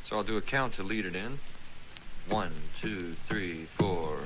So I'll do a count to lead it in. 1, 2, 3, 4.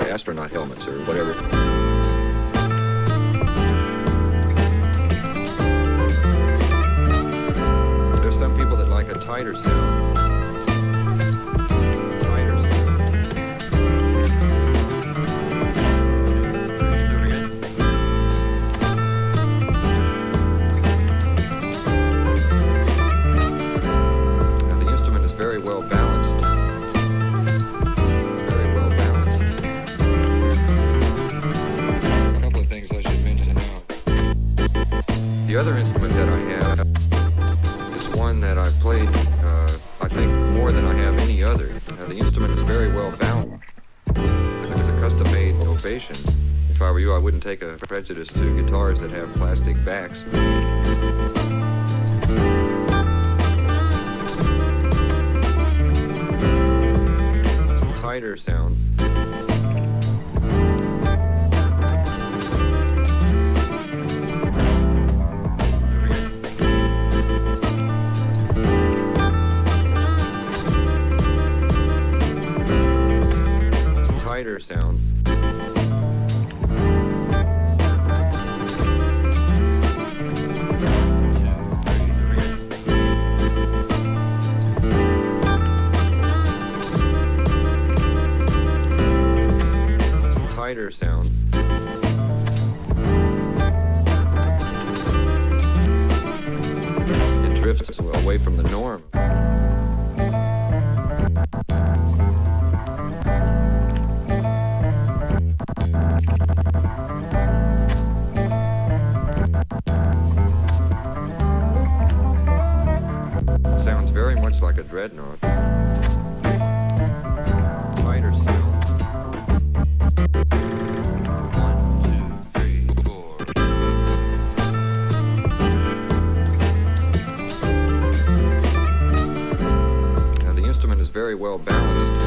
Astronaut helmets or whatever. There's some people that like a tighter sound. Tighter sound. Do it again. Now the instrument is very well balanced. The other instrument that I have is one that I've played, I think, more than I have any other. The instrument is very well balanced. It's a custom-made ovation. If I were you, I wouldn't take a prejudice to guitars that have plastic backs. Tighter sound. Tighter sound. Tighter sound. It drifts away from the norm. Sounds very much like a dreadnought. Tighter sound. 1, 2, 3, 4. Now the instrument is very well balanced.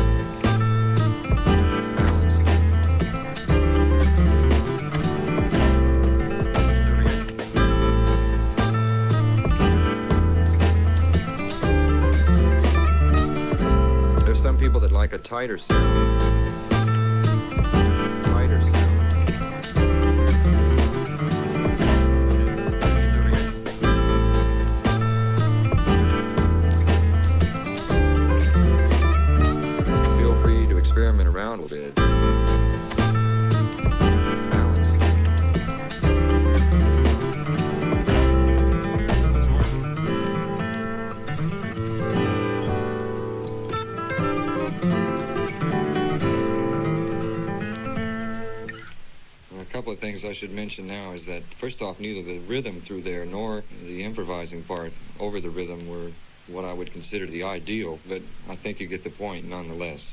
People that like a tighter sound. Tighter sound. Feel free to experiment around a bit. A couple of things I should mention now is that, first off, neither the rhythm through there nor the improvising part over the rhythm were what I would consider the ideal, but I think you get the point nonetheless.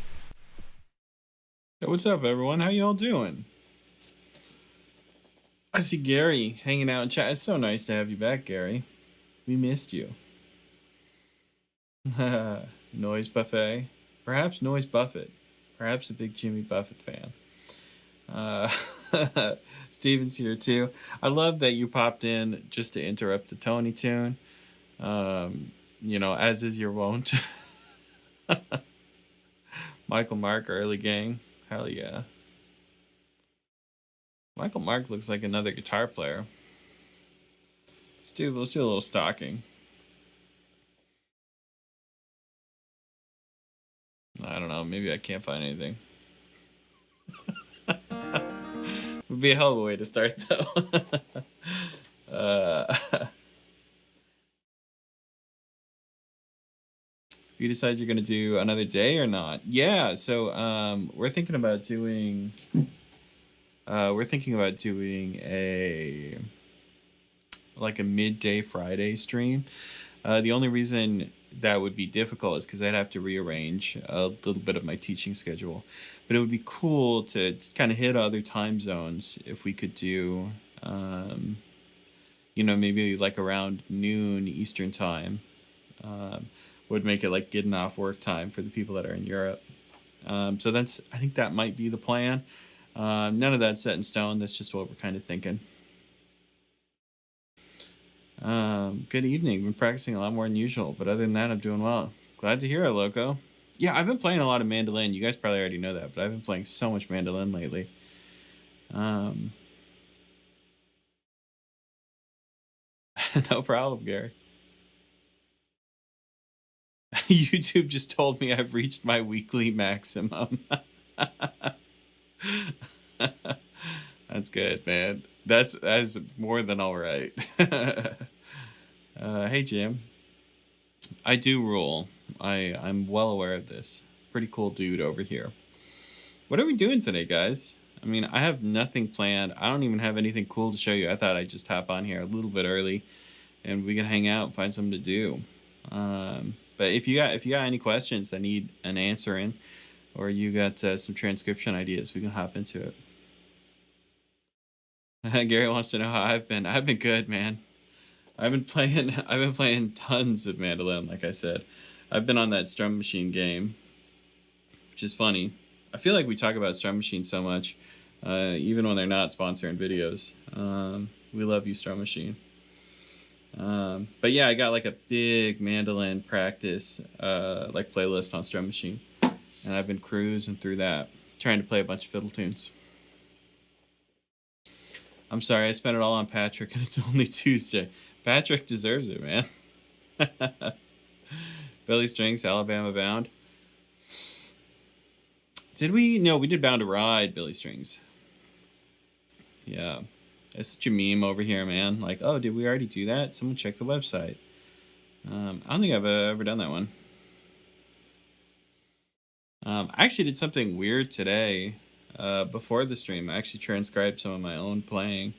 Hey, what's up, everyone? How y'all doing? I see Gary hanging out in chat. It's so nice to have you back, Gary. We missed you. Noise Buffet. Perhaps Noise Buffett. Perhaps a big Jimmy Buffett fan. Steven's here too. I love that you popped in just to interrupt the Tony tune. You know, as is your wont. Michael Mark, early gang. Hell yeah. Michael Mark looks like another guitar player. Let's do a little stalking. I don't know. Maybe I can't find anything. Would be a hell of a way to start, though. You decide you're gonna do another day or not? Yeah. So we're thinking about doing. We're thinking about doing a like a midday Friday stream. The only reason that would be difficult is because I'd have to rearrange a little bit of my teaching schedule. But it would be cool to kind of hit other time zones if we could do, maybe like around noon Eastern time. Would make it like getting off work time for the people that are in Europe. So I think that might be the plan. None of that's set in stone. That's just what we're kind of thinking. Good evening. Been practicing a lot more than usual, but other than that, I'm doing well. Glad to hear it, Loco. Yeah, I've been playing a lot of mandolin. You guys probably already know that, but I've been playing so much mandolin lately. No problem, Gary. YouTube just told me I've reached my weekly maximum. That's good, man. That's more than all right. Hey, Jim. I do rule. I'm well aware of this. Pretty cool dude over here. What are we doing today, guys? I mean, I have nothing planned. I don't even have anything cool to show you. I thought I'd just hop on here a little bit early, and we can hang out and find something to do. But if you got any questions that need an answering, or you got some transcription ideas, we can hop into it. Gary wants to know how I've been. I've been good, man. I've been playing tons of mandolin, like I said. I've been on that Strum Machine game, which is funny. I feel like we talk about Strum Machine so much, even when they're not sponsoring videos. We love you, Strum Machine. But yeah, I got like a big mandolin practice like playlist on Strum Machine, and I've been cruising through that, trying to play a bunch of fiddle tunes. I'm sorry, I spent it all on Patrick, and it's only Tuesday. Patrick deserves it, man. Billy Strings, Alabama Bound. Did we? No, we did Bound to Ride, Billy Strings. Yeah. That's such a meme over here, man. Like, oh, did we already do that? Someone check the website. I don't think I've ever done that one. I actually did something weird today. Before the stream, I actually transcribed some of my own playing,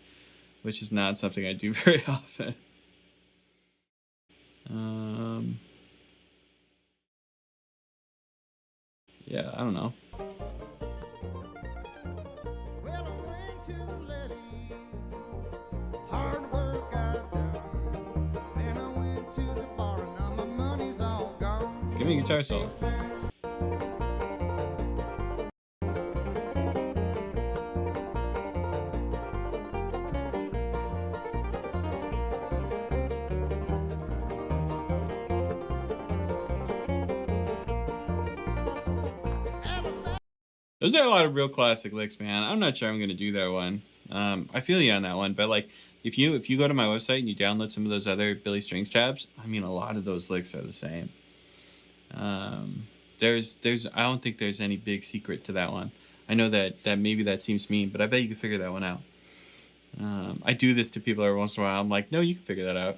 which is not something I do very often. Yeah, I don't know. Give me a guitar solo. Those are a lot of real classic licks, man. I'm not sure I'm gonna do that one. I feel you on that one, but like if you go to my website and you download some of those other Billy Strings tabs, I mean a lot of those licks are the same. There's I don't think there's any big secret to that one. I know that maybe that seems mean, but I bet you can figure that one out. I do this to people every once in a while. I'm like, no, you can figure that out.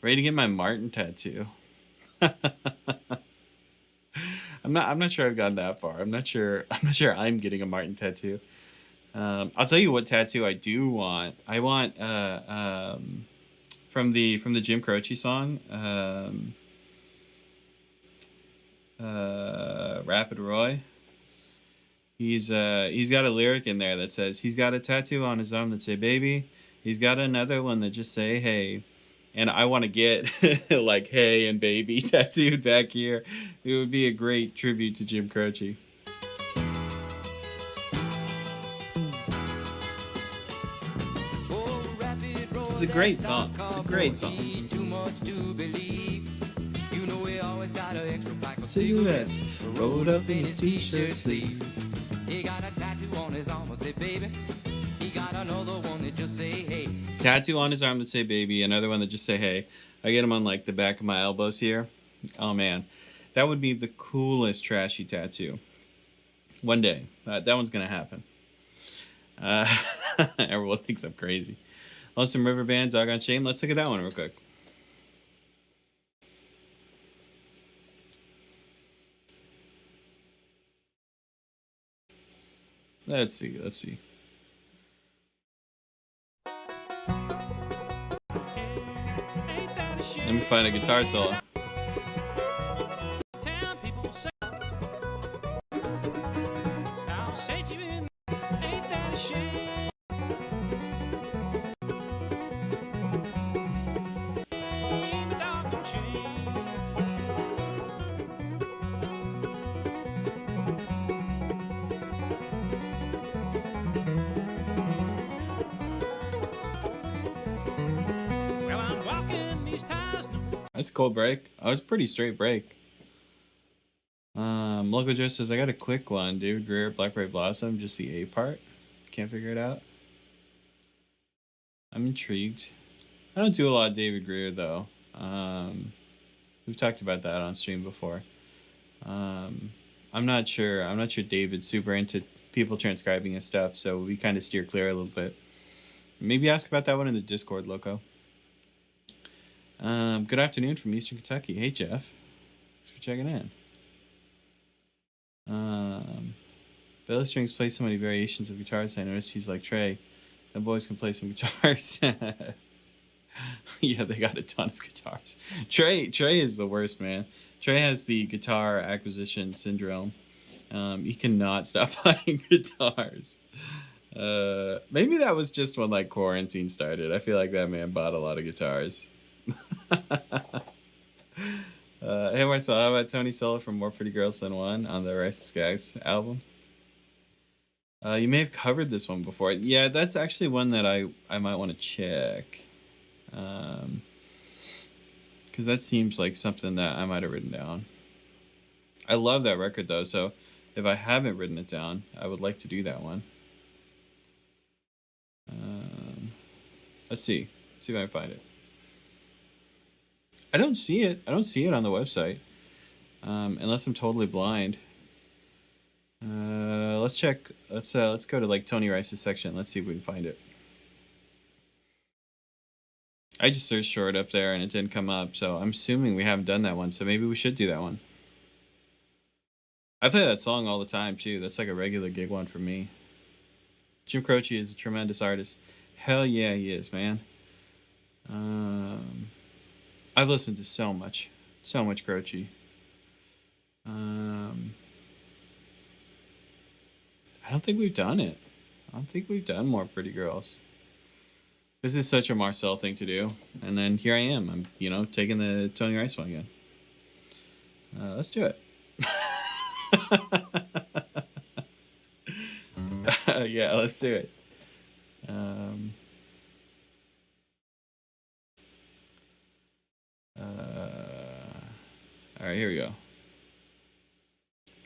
Ready to get my Martin tattoo. I'm not sure I've gotten that far. I'm not sure I'm getting a Martin tattoo. I'll tell you what tattoo I do want. I want from the Jim Croce song, Rapid Roy. He's got a lyric in there that says he's got a tattoo on his arm that say baby. He's got another one that just say hey. And I want to get like hey and baby tattooed back here. It would be a great tribute to Jim Croce. It's a great song. It's a great song. Cigarettes rolled up in his t-shirt sleeve. He got a tattoo on his arm that say baby. He got another one that just say hey. Tattoo on his arm that say baby, another one that just say hey. I get them on like the back of my elbows here. Oh man, that would be the coolest trashy tattoo. One day, that one's gonna happen. Everyone thinks I'm crazy. Lonesome River Band, Doggone Shame. Let's look at that one real quick. Let's see. Let me find a guitar solo. That's a cool break. Oh, it's a pretty straight break. Local Joe says, I got a quick one. David Greer, Blackberry Blossom, just the A part. Can't figure it out. I'm intrigued. I don't do a lot of David Greer, though. We've talked about that on stream before. I'm not sure. I'm not sure David's super into people transcribing his stuff, so we kind of steer clear a little bit. Maybe ask about that one in the Discord, Loco. Good afternoon from Eastern Kentucky. Hey, Jeff. Thanks for checking in. Billy Strings plays so many variations of guitars. I noticed he's like Trey. The boys can play some guitars. Yeah, they got a ton of guitars. Trey is the worst, man. Trey has the guitar acquisition syndrome. He cannot stop buying guitars. Maybe that was just when like quarantine started. I feel like that man bought a lot of guitars. Hey Marcel, how about Tony Solo from More Pretty Girls Than One on the Rice Skies album? You may have covered this one before. Yeah, that's actually one that I might want to check. Because that seems like something that I might have written down. I love that record though, so if I haven't written it down, I would like to do that one. Let's see. Let's see if I can find it. I don't see it. I don't see it on the website. Unless I'm totally blind. Let's check. Let's go to like Tony Rice's section. Let's see if we can find it. I just searched for it up there and it didn't come up, so I'm assuming we haven't done that one, so maybe we should do that one. I play that song all the time too. That's like a regular gig one for me. Jim Croce is a tremendous artist. Hell yeah, he is, man. I've listened to so much Croce. I don't think we've done it. I don't think we've done More Pretty Girls. This is such a Marcel thing to do. And then here I am. I'm, taking the Tony Rice one again. Let's do it. Yeah, let's do it. All right, here we go.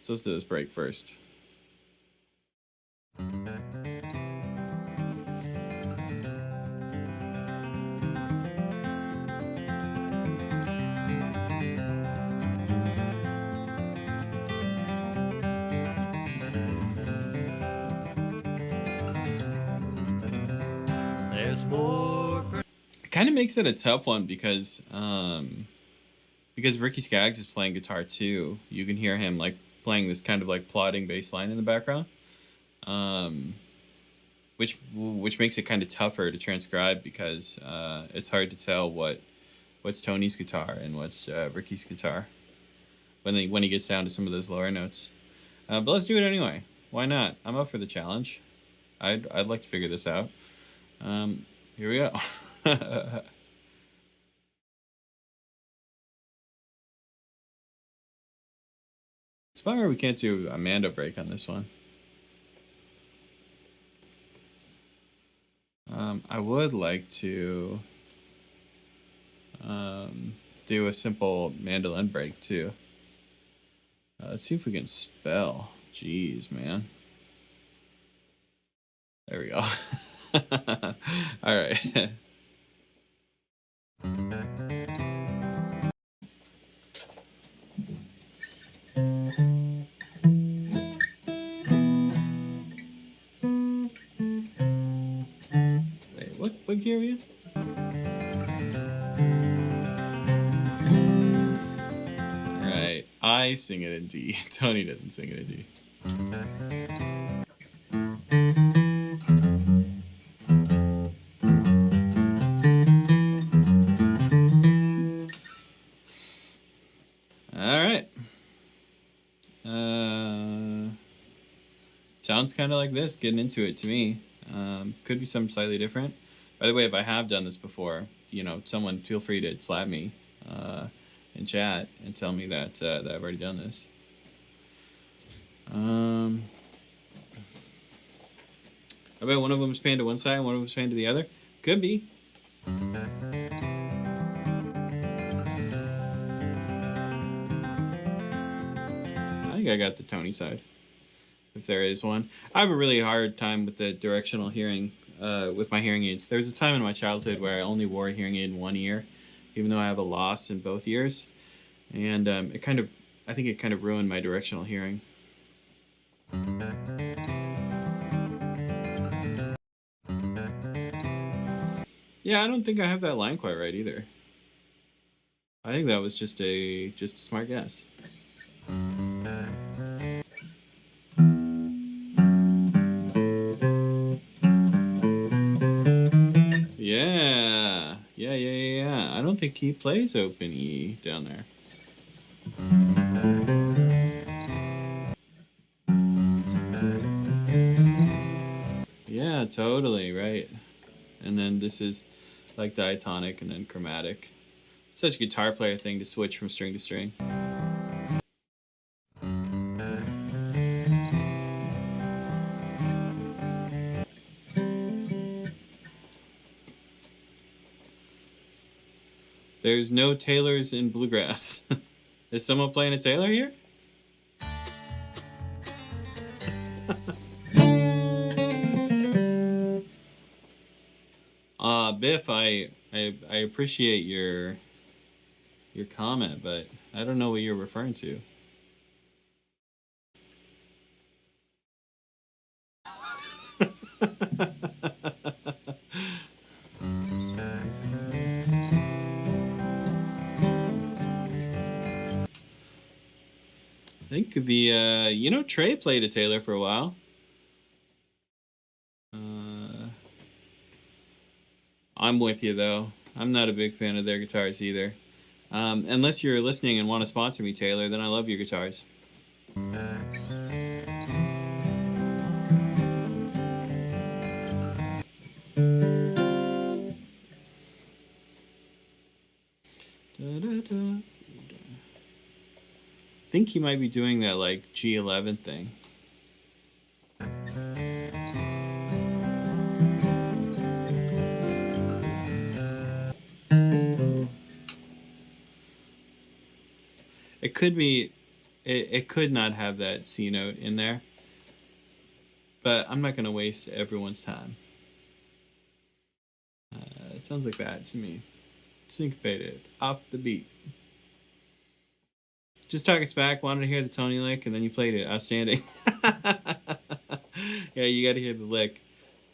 So let's do this break first. It kind of makes it a tough one because Ricky Skaggs is playing guitar too. You can hear him like playing this kind of like plodding bass line in the background, which makes it kind of tougher to transcribe because it's hard to tell what's Tony's guitar and what's Ricky's guitar when he gets down to some of those lower notes. But let's do it anyway. Why not? I'm up for the challenge. I'd like to figure this out. Here we go. It's a bummer we can't do a Mando break on this one. I would like to do a simple mandolin break too. Let's see if we can spell. Jeez, man. There we go. All right. Wait, what gear are we in? All right, I sing it in D. Tony doesn't sing it in D. Sounds kind of like this, getting into it to me. Could be something slightly different. By the way, if I have done this before, you know, someone feel free to slap me in chat and tell me that, that I've already done this. I bet one of them is panned to one side and one of them is panned to the other. Could be. I think I got the Tony side, if there is one. I have a really hard time with the directional hearing with my hearing aids. There was a time in my childhood where I only wore a hearing aid in one ear, even though I have a loss in both ears. And I think it kind of ruined my directional hearing. Yeah, I don't think I have that line quite right either. I think that was just a smart guess. Yeah. I don't think he plays open E down there. Yeah, totally, right. And then this is like diatonic and then chromatic. Such a guitar player thing to switch from string to string. There's no Taylors in Bluegrass. Is someone playing a Taylor here? Biff, I appreciate your comment, but I don't know what you're referring to. I think the you know, Trey played a Taylor for a while. I'm with you though. I'm not a big fan of their guitars either. Unless you're listening and want to sponsor me, Taylor, then I love your guitars. I think he might be doing that like G11 thing. It could be, it could not have that C note in there, but I'm not going to waste everyone's time. It sounds like that to me. Syncopated, off the beat. Just talking smack, wanted to hear the Tony lick, and then you played it. Outstanding. Yeah, you got to hear the lick.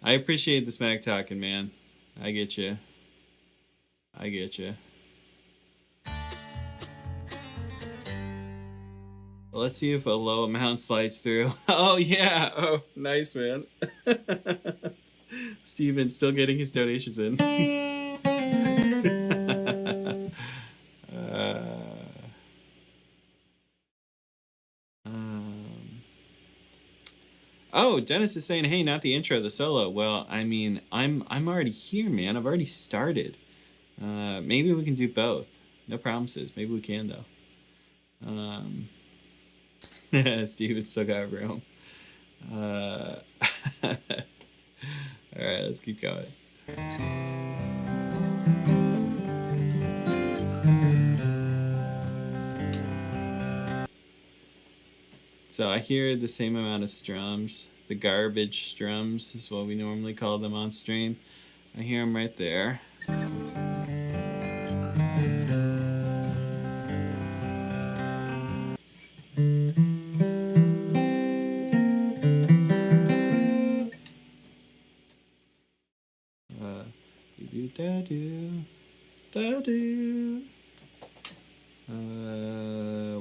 I appreciate the smack talking, man. I get you. I get you. Let's see if a low amount slides through. Oh, yeah. Oh, nice, man. Steven still getting his donations in. Oh, Dennis is saying, hey, not the intro, the solo. Well, I mean, I'm already here, man. I've already started. Maybe we can do both. No promises. Maybe we can, though. Steven still got room. All right, let's keep going. So I hear the same amount of strums. The garbage strums is what we normally call them on stream. I hear them right there.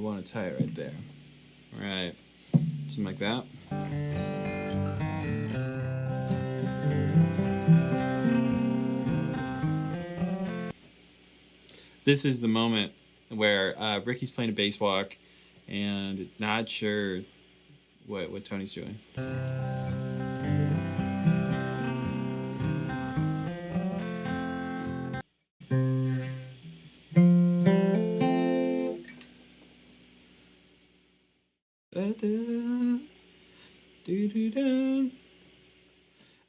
Want to tie it right there. All right, something like that. This is the moment where Ricky's playing a bass walk and not sure what Tony's doing.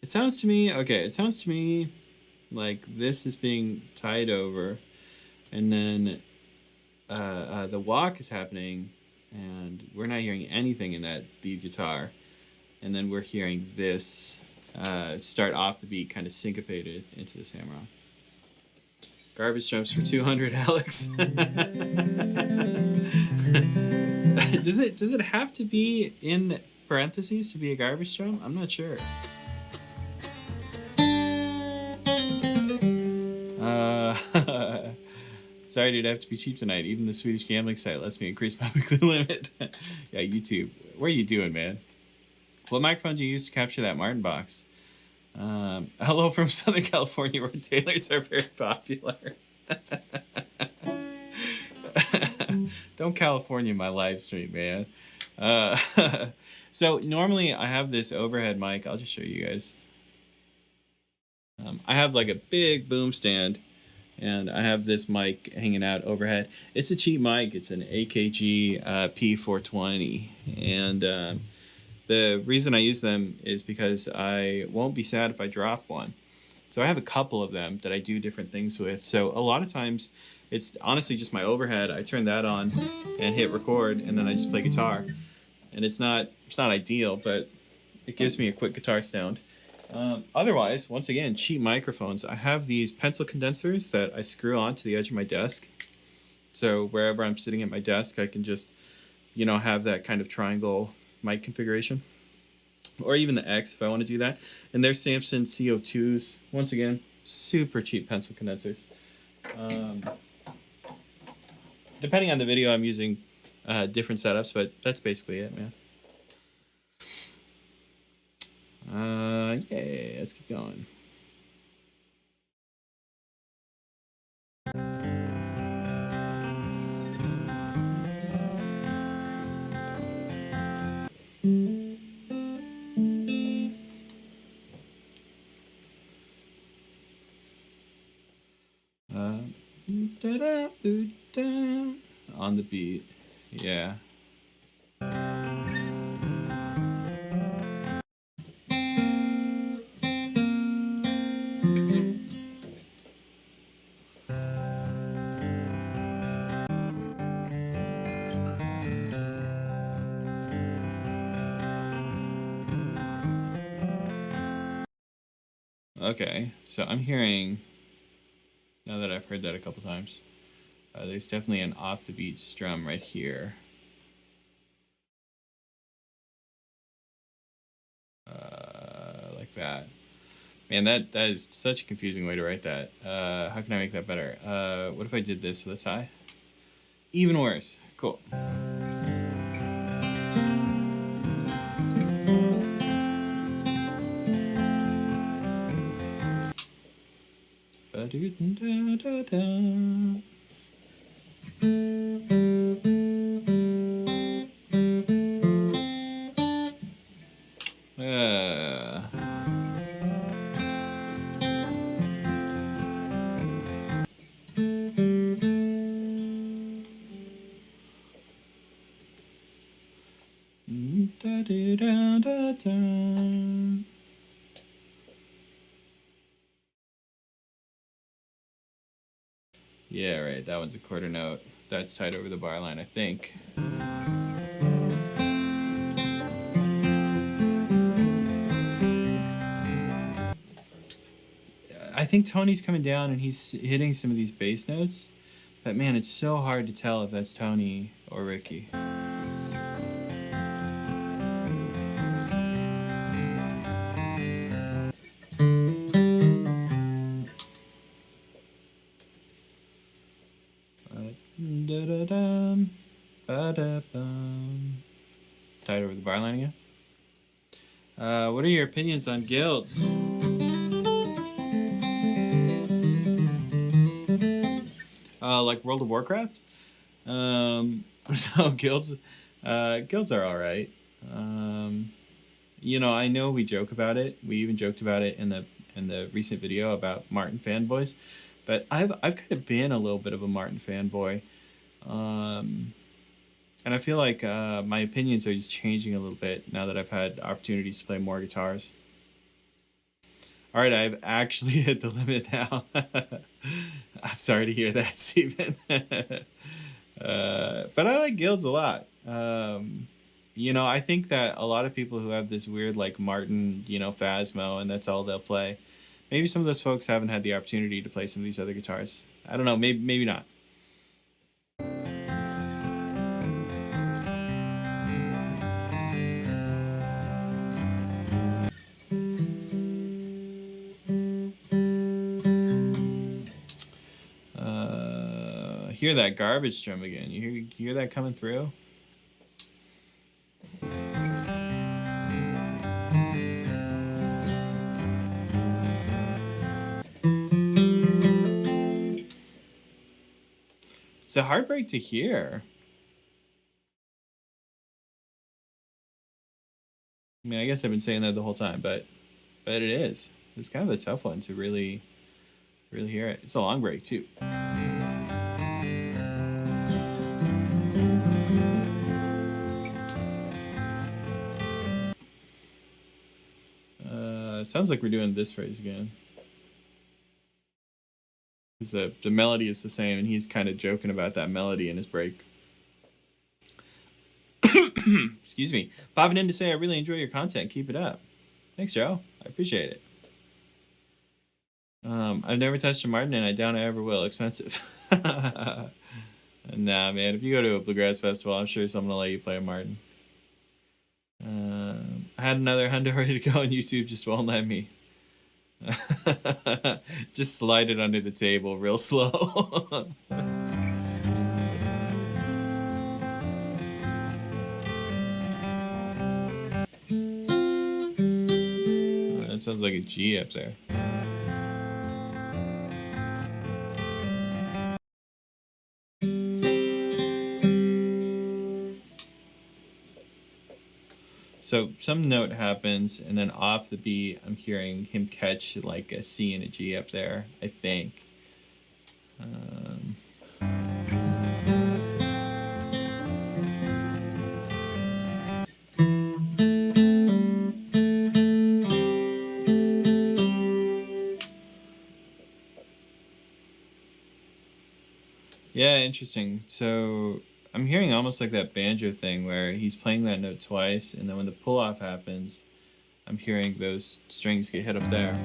It sounds to me, okay, it sounds to me like this is being tied over, and then the walk is happening, and we're not hearing anything in that lead guitar, and then we're hearing this start off the beat kind of syncopated into this hammer-on. Garbage drums for 200, Alex. Does it have to be in parentheses to be a garbage drum? I'm not sure. Sorry, dude, I have to be cheap tonight. Even the Swedish gambling site lets me increase my weekly limit. Yeah, YouTube. What are you doing, man? What microphone do you use to capture that Martin box? Hello from Southern California, where tailors are very popular. Don't California my live stream, man. So normally I have this overhead mic. I'll just show you guys. I have like a big boom stand, and I have this mic hanging out overhead. It's a cheap mic. It's an AKG P420, and the reason I use them is because I won't be sad if I drop one. So I have a couple of them that I do different things with. So a lot of times it's honestly just my overhead. I turn that on and hit record, and then I just play guitar. And it's not ideal, but it gives me a quick guitar sound. Otherwise, once again, cheap microphones. I have these pencil condensers that I screw onto the edge of my desk. So wherever I'm sitting at my desk, I can just, have that kind of triangle mic configuration. Or even the X if I want to do that. And they're Samson CO2s. Once again, super cheap pencil condensers. Depending on the video, I'm using different setups, but that's basically it, man. Yeah, let's keep going. On the beat, yeah. Okay, so I'm hearing, now that I've heard that a couple times, there's definitely an off the beat strum right here. Like that. Man, that is such a confusing way to write that. How can I make that better? What if I did this with a tie? Even worse. Cool. Yeah, right, that one's a quarter note. That's tied over the bar line, I think. I think Tony's coming down and he's hitting some of these bass notes, but man, it's so hard to tell if that's Tony or Ricky. Tied over the bar line again. What are your opinions on guilds? Like World of Warcraft? No, guilds are all right. You know, I know we joke about it. We even joked about it in the recent video about Martin fanboys, but I've kind of been a little bit of a Martin fanboy, and I feel like my opinions are just changing a little bit now that I've had opportunities to play more guitars. All right, I've actually hit the limit now. I'm sorry to hear that, Stephen. But I like guilds a lot. You know, I think that a lot of people who have this weird, like, Martin, you know, Phasmo, and that's all they'll play. Maybe some of those folks haven't had the opportunity to play some of these other guitars. I don't know, maybe not. Hear that garbage drum again. You hear that coming through? It's a heartbreak to hear. I mean, I guess I've been saying that the whole time, but it is. It's kind of a tough one to really hear it. It's a long break too. It sounds like we're doing this phrase again. Because the melody is the same, and he's kind of joking about that melody in his break. Excuse me. Popping in to say I really enjoy your content. Keep it up. Thanks, Joe. I appreciate it. I've never touched a Martin, and I doubt I ever will. Expensive. Nah, man. If you go to a Bluegrass festival, I'm sure someone will let you play a Martin. I had another $100 ready to go on YouTube, just won't let me. Just slide it under the table real slow. That sounds like a G up there. So some note happens, and then off the beat, I'm hearing him catch like a C and a G up there, I think. Yeah, interesting. So I'm hearing almost like that banjo thing where he's playing that note twice, and then when the pull-off happens, I'm hearing those strings get hit up there.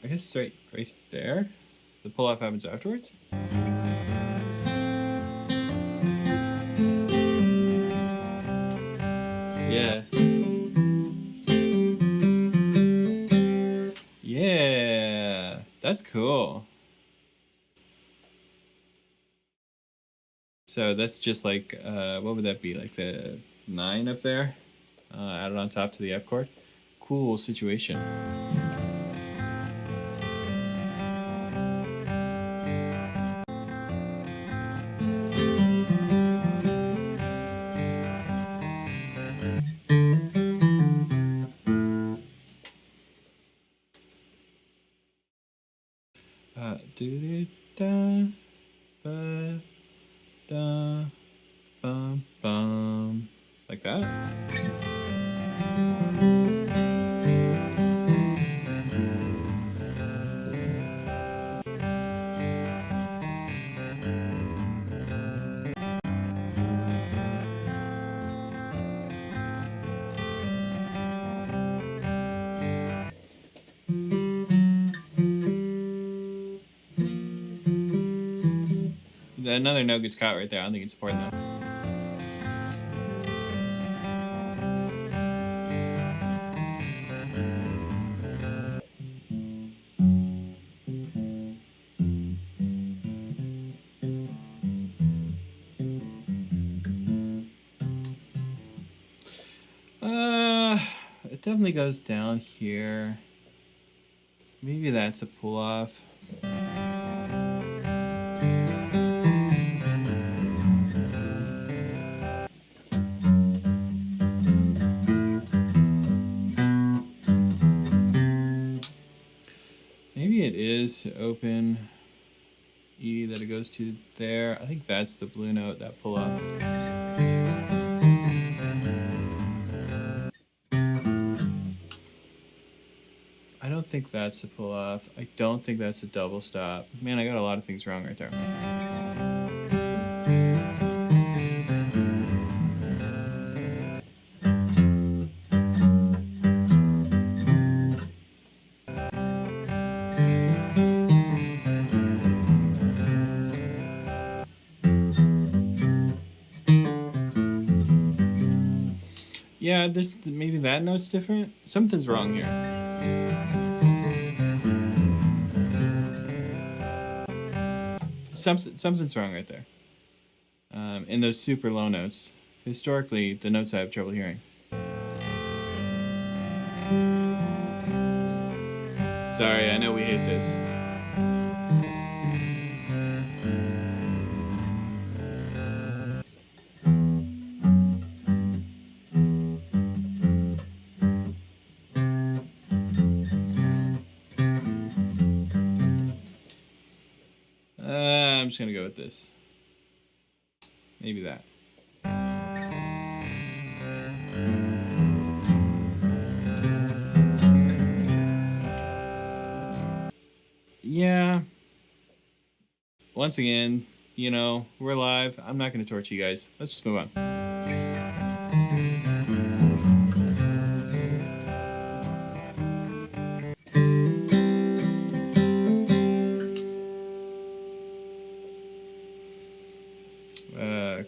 I guess it's right there. The pull-off happens afterwards. Yeah. Yeah, that's cool. So that's just like, what would that be? Like the 9 up there? Added on top to the F chord. Cool situation. Like that. Another note gets caught right there. I don't think it's important though. it definitely goes down here. Maybe that's a pull-off. Maybe it is open E that it goes to there. I think that's the blue note, that pull-off. I don't think that's a pull-off. I don't think that's a double stop. Man, I got a lot of things wrong right there. Yeah, maybe that note's different. Something's wrong here. Something's wrong right there. In those super low notes. Historically, the notes I have trouble hearing. Sorry, I know we hate this. I'm just gonna go with this. Maybe that. Yeah. Once again, you know, we're live. I'm not gonna torture you guys. Let's just move on.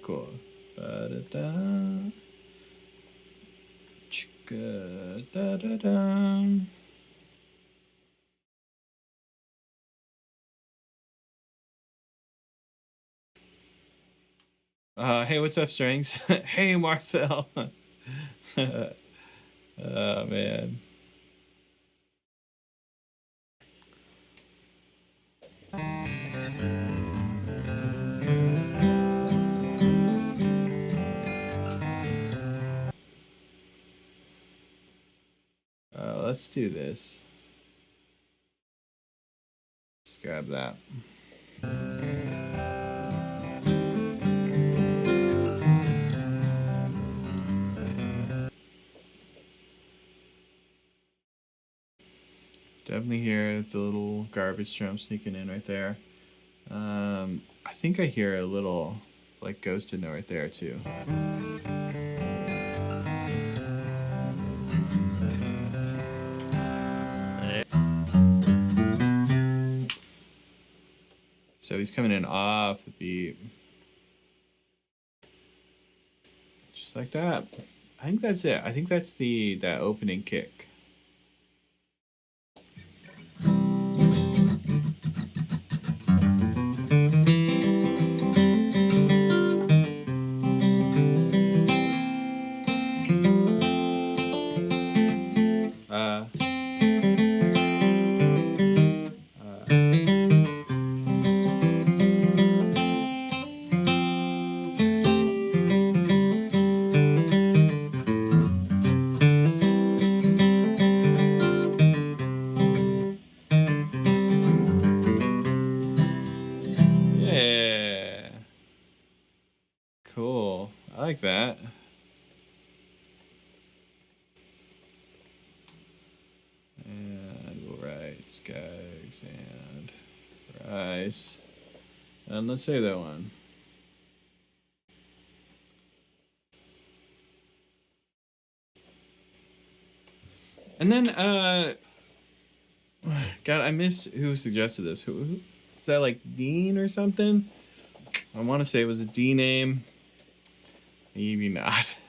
Cool. Ba-da-da. Chicka-da-da-da. Hey, what's up, Strings? Hey, Marcel. Oh, man. Let's do this. Just grab that. Definitely hear the little garbage drum sneaking in right there. I think I hear a little like ghosted note right there too. So he's coming in off the beat. Just like that. I think that's it. I think that's that opening kick. Like that. And we'll write skags and rice. And let's save that one. And then, God, I missed who suggested this. Who is that, like Dean or something? I want to say it was a D name. Maybe not.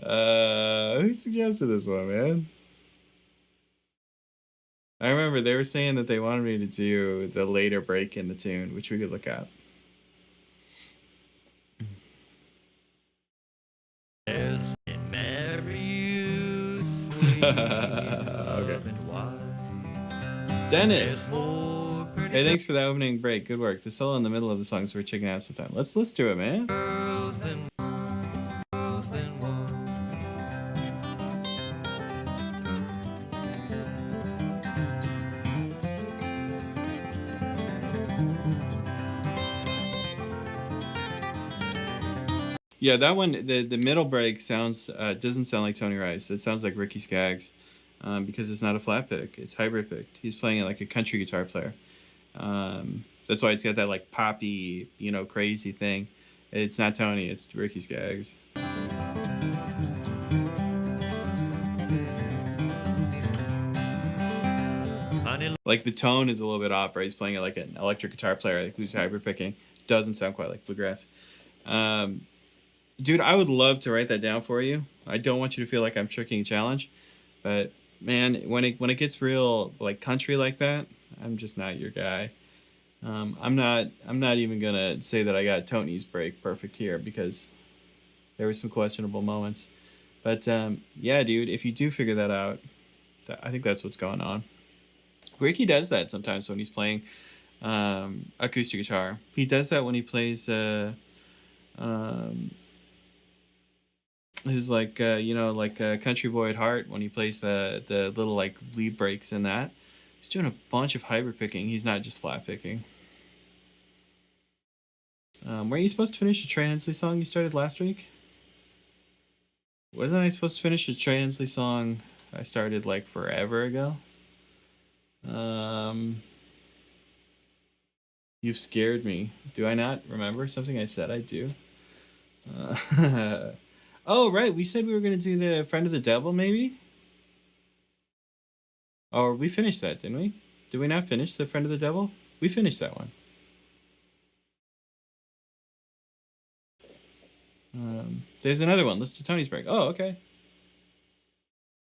Who suggested this one, man? I remember they were saying that they wanted me to do the later break in the tune, which we could look at. There's been Mary Okay. Dennis! Hey, thanks for that opening break. Good work. The solo in the middle of the song is worth checking out sometime. Let's listen to it, man. Yeah, that one, the middle break sounds doesn't sound like Tony Rice. It sounds like Ricky Skaggs, because it's not a flat pick. It's hybrid picked. He's playing it like a country guitar player. That's why it's got that like poppy, crazy thing. It's not Tony. It's Ricky Skaggs. Like the tone is a little bit off, right? He's playing it like an electric guitar player, like who's hybrid picking. Doesn't sound quite like Bluegrass. Dude, I would love to write that down for you. I don't want you to feel like I'm tricking a challenge, but man, when it gets real like country like that, I'm just not your guy. I'm not even gonna say that I got Tony's break perfect here because there were some questionable moments. But yeah, dude, if you do figure that out, I think that's what's going on. Ricky does that sometimes when he's playing acoustic guitar. He does that when he plays his like Country Boy at Heart, when he plays the little like lead breaks in that. He's doing a bunch of hybrid picking. He's not just flat picking. Weren't you supposed to finish a Trey Hensley song you started last week? Wasn't I supposed to finish a Trey Hensley song I started like forever ago? You've scared me. Do I not remember something I said I'd do? Oh, right. We said we were going to do the Friend of the Devil, maybe? Oh, we finished that, didn't we? Did we not finish the Friend of the Devil? We finished that one. There's another one. Let's do Tony's break. Oh, okay.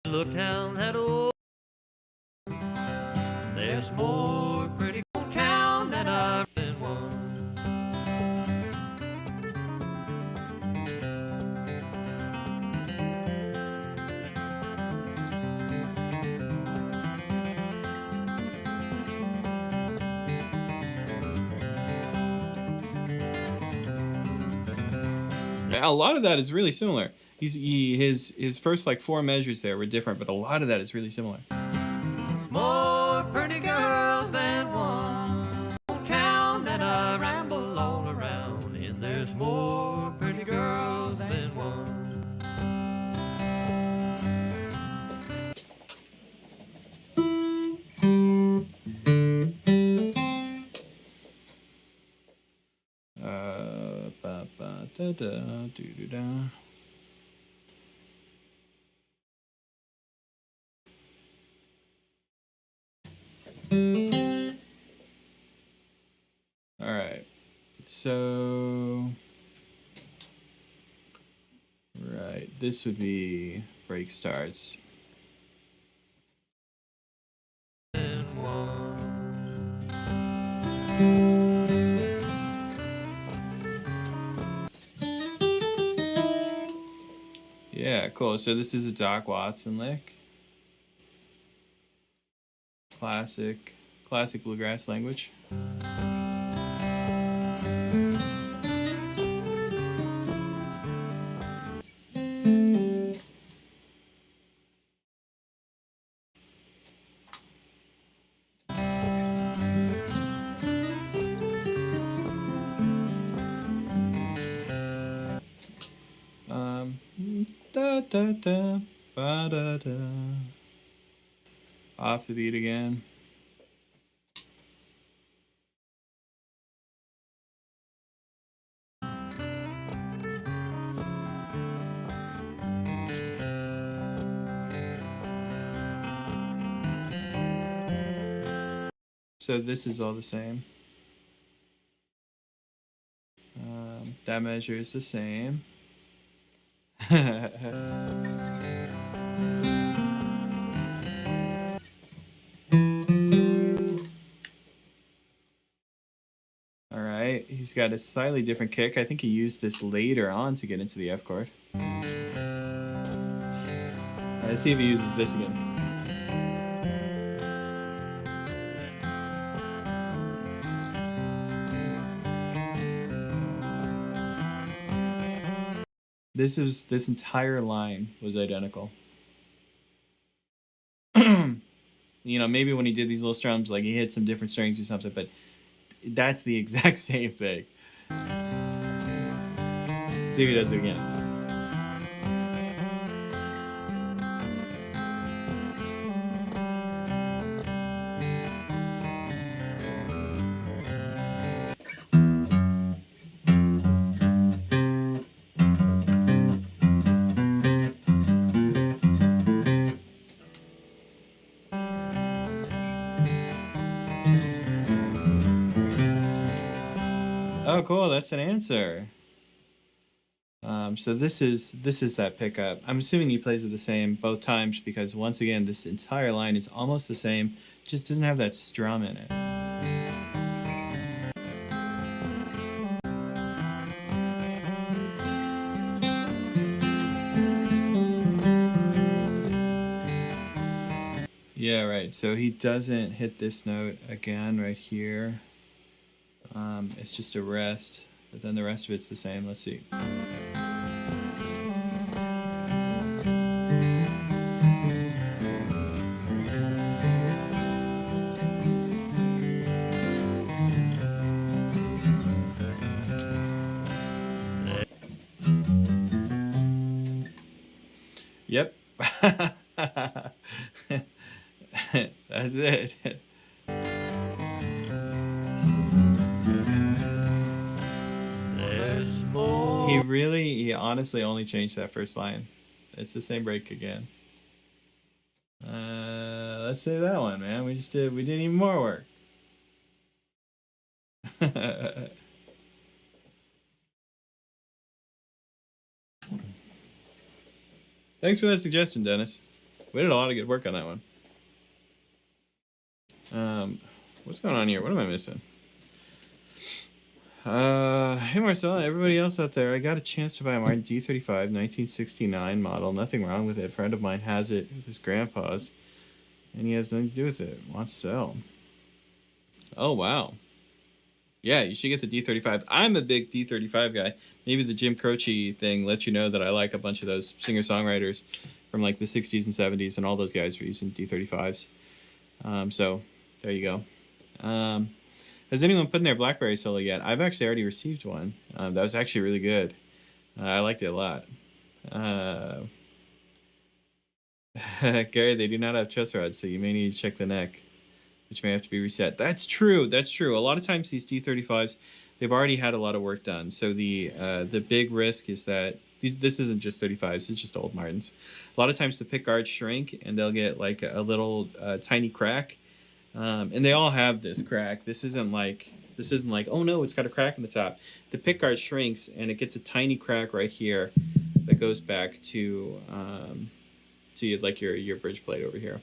Look down that old. There's more pretty old town than I've been one. A lot of that is really similar. His first like 4 measures there were different, but a lot of that is really similar. More pretty girls than one. Old town that I ramble all around. And there's more pretty girls than one. Da da do do da. All right, so right, this would be break starts. Yeah, cool. So this is a Doc Watson lick. Classic bluegrass language. Da da da ba da da. Off the beat again. So this is all the same. That measure is the same. All right, he's got a slightly different kick. I think he used this later on to get into the F chord. All Let's see if he uses this again. This entire line was identical. You know, maybe when he did these little strums, like he hit some different strings or something, but that's the exact same thing. See if he does it again. Oh, cool. That's an answer. So this is that pickup. I'm assuming he plays it the same both times because once again, this entire line is almost the same, just doesn't have that strum in it. Yeah, right. So he doesn't hit this note again right here. It's just a rest, but then the rest of it's the same. Let's see. Yep. That's it. He honestly only changed that first line. It's the same break again. Let's say that one, man. We did even more work. Thanks for that suggestion, Dennis. We did a lot of good work on that one. What's going on here? What am I missing? Hey Marcella, everybody else out there, I got a chance to buy a Martin D35 1969 model. Nothing wrong with it. A friend of mine has it with his grandpa's, and he has nothing to do with it. Wants to sell. Oh, wow. Yeah, you should get the D35. I'm a big D35 guy. Maybe the Jim Croce thing lets you know that I like a bunch of those singer-songwriters from like the 60s and 70s, and all those guys were using D35s. So there you go. Has anyone put in their BlackBerry solo yet? I've actually already received one. That was actually really good. I liked it a lot. Gary, they do not have truss rods, so you may need to check the neck, which may have to be reset. That's true. That's true. A lot of times these D35s, they've already had a lot of work done. So the big risk is that this isn't just 35s, it's just old Martins. A lot of times the pick guards shrink and they'll get like a little tiny crack. And they all have this crack. This isn't like, oh no, it's got a crack in the top. The pick guard shrinks and it gets a tiny crack right here that goes back to like your bridge plate over here.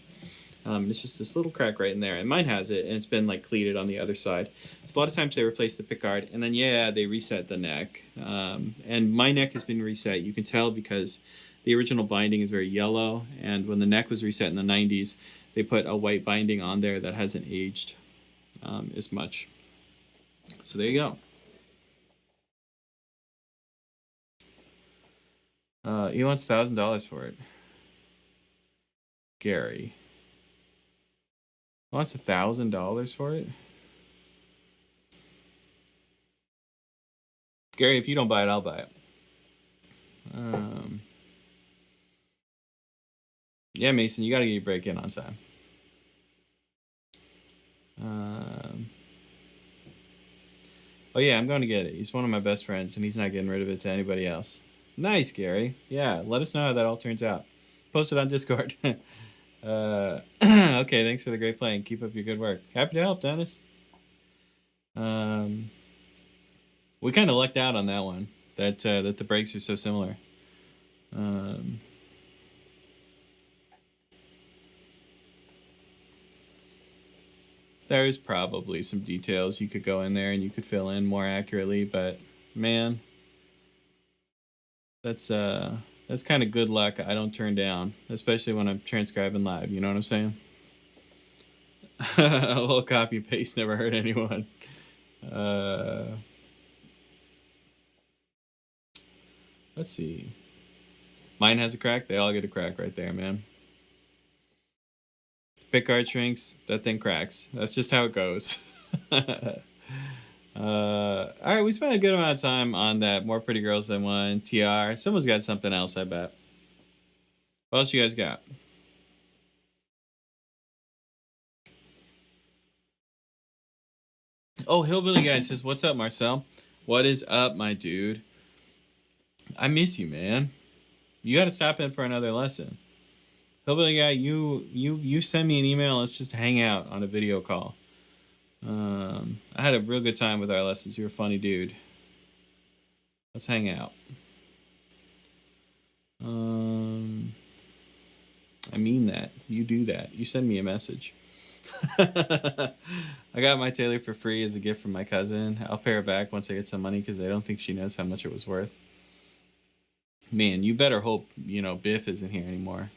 It's just this little crack right in there, and mine has it, and it's been like cleated on the other side. So a lot of times they replace the pick guard, and then they reset the neck. And my neck has been reset. You can tell because the original binding is very yellow, and when the neck was reset in the 90s, they put a white binding on there that hasn't aged as much. So there you go. He wants $1,000 for it. Gary wants $1,000 for it. Gary, if you don't buy it, I'll buy it. Yeah, Mason, you got to get your break in on time. Oh yeah, I'm going to get it. He's one of my best friends, and he's not getting rid of it to anybody else. Nice, Gary. Yeah, let us know how that all turns out. Post it on Discord. Okay, thanks for the great playing. Keep up your good work. Happy to help, Dennis. We kind of lucked out on that one. That the breaks are so similar. There's probably some details you could go in there and you could fill in more accurately, but man, that's That's kind of good luck I don't turn down, especially when I'm transcribing live. You know what I'm saying? A little copy paste never hurt anyone. Let's see. Mine has a crack. They all get a crack right there, man. Pickguard shrinks. That thing cracks. That's just how it goes. All right, we spent a good amount of time on that. More Pretty Girls Than One. TR. Someone's got something else, I bet. What else you guys got? Oh, Hillbilly Guy says, "What's up, Marcel? What is up, my dude? I miss you, man. You got to stop in for another lesson. Hillbilly Guy, you send me an email. Let's just hang out on a video call. I had a real good time with our lessons. You're a funny dude. Let's hang out. I mean that. You do that. You send me a message." I got my Taylor for free as a gift from my cousin. I'll pay her back once I get some money because I don't think she knows how much it was worth. Man, you better hope, Biff isn't here anymore.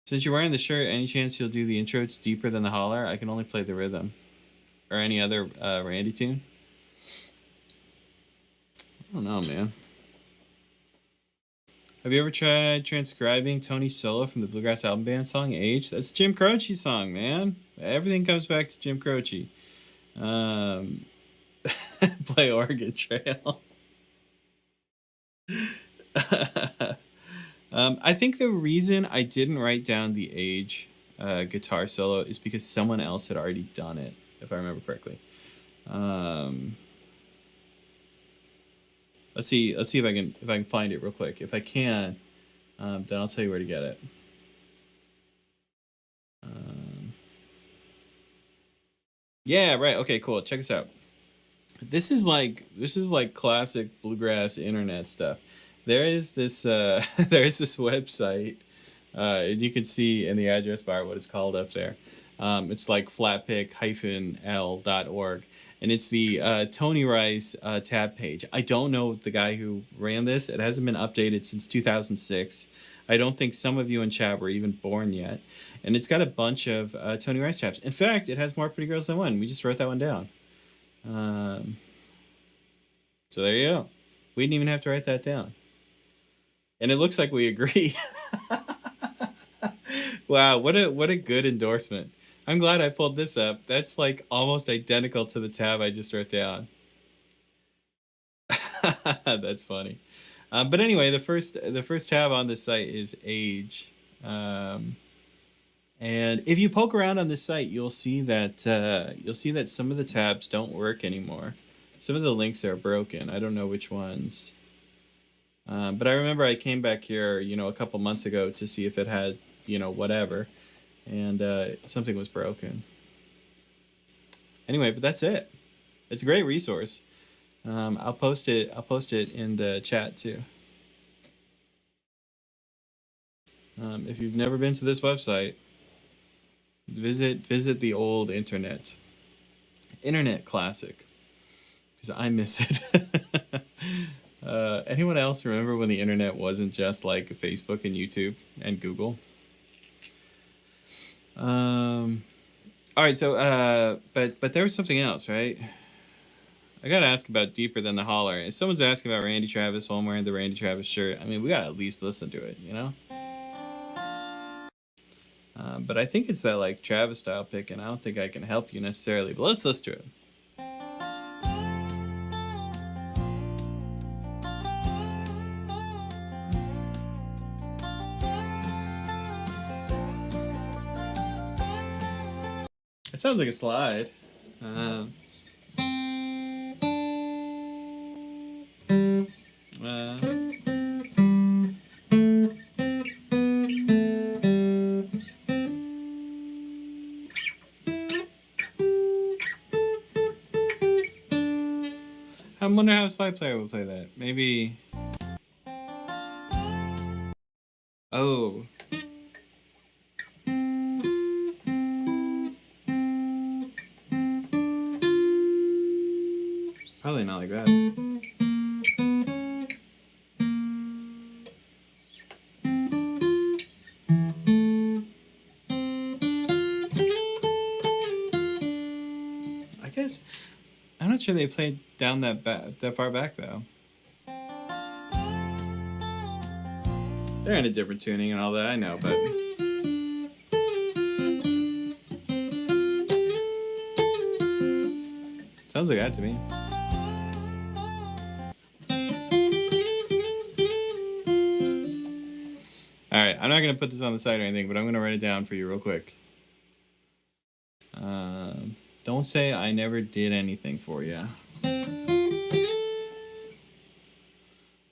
Since you're wearing the shirt, any chance you'll do the intro? It's deeper than the holler. I can only play the rhythm. Or any other Randy tune. I don't know, man. Have you ever tried transcribing Tony's solo from the Bluegrass album band song, Age? That's Jim Croce's song, man. Everything comes back to Jim Croce. Play Oregon Trail. I think the reason I didn't write down the Age guitar solo is because someone else had already done it, if I remember correctly. Let's see if I can find it real quick. If I can, then I'll tell you where to get it. Yeah, right. Okay, cool. Check this out. This is like classic bluegrass internet stuff. There is this website, and you can see in the address bar what it's called up there. It's like flatpick-l.org. And it's the Tony Rice tab page. I don't know the guy who ran this. It hasn't been updated since 2006. I don't think some of you in chat were even born yet. And it's got a bunch of Tony Rice tabs. In fact, it has More Pretty Girls Than One. We just wrote that one down. So there you go. We didn't even have to write that down. And it looks like we agree. Wow, what a good endorsement. I'm glad I pulled this up. That's like almost identical to the tab I just wrote down. That's funny. But anyway, the first tab on this site is Age. And if you poke around on this site, you'll see that some of the tabs don't work anymore. Some of the links are broken. I don't know which ones. But I remember I came back here, a couple months ago to see if it had, whatever. And something was broken. Anyway, but that's it. It's a great resource. I'll post it in the chat too. If you've never been to this website, visit the old internet classic, because I miss it. Anyone else remember when the internet wasn't just like Facebook and YouTube and Google? All right, so but there was something else, right? I gotta ask about Deeper Than the Holler. If someone's asking about Randy Travis while I'm wearing the Randy Travis shirt, I mean, we gotta at least listen to it, but I think it's that like Travis style pick, and I don't think I can help you necessarily, but let's listen to it. It sounds like a slide. I wonder how a slide player would play that. Maybe. Oh. Probably not like that. guess I'm not sure they played down that far back though. They're in a different tuning and all that, I know, but sounds like that to me. All right, I'm not gonna put this on the side or anything, but I'm gonna write it down for you real quick. Don't say I never did anything for you.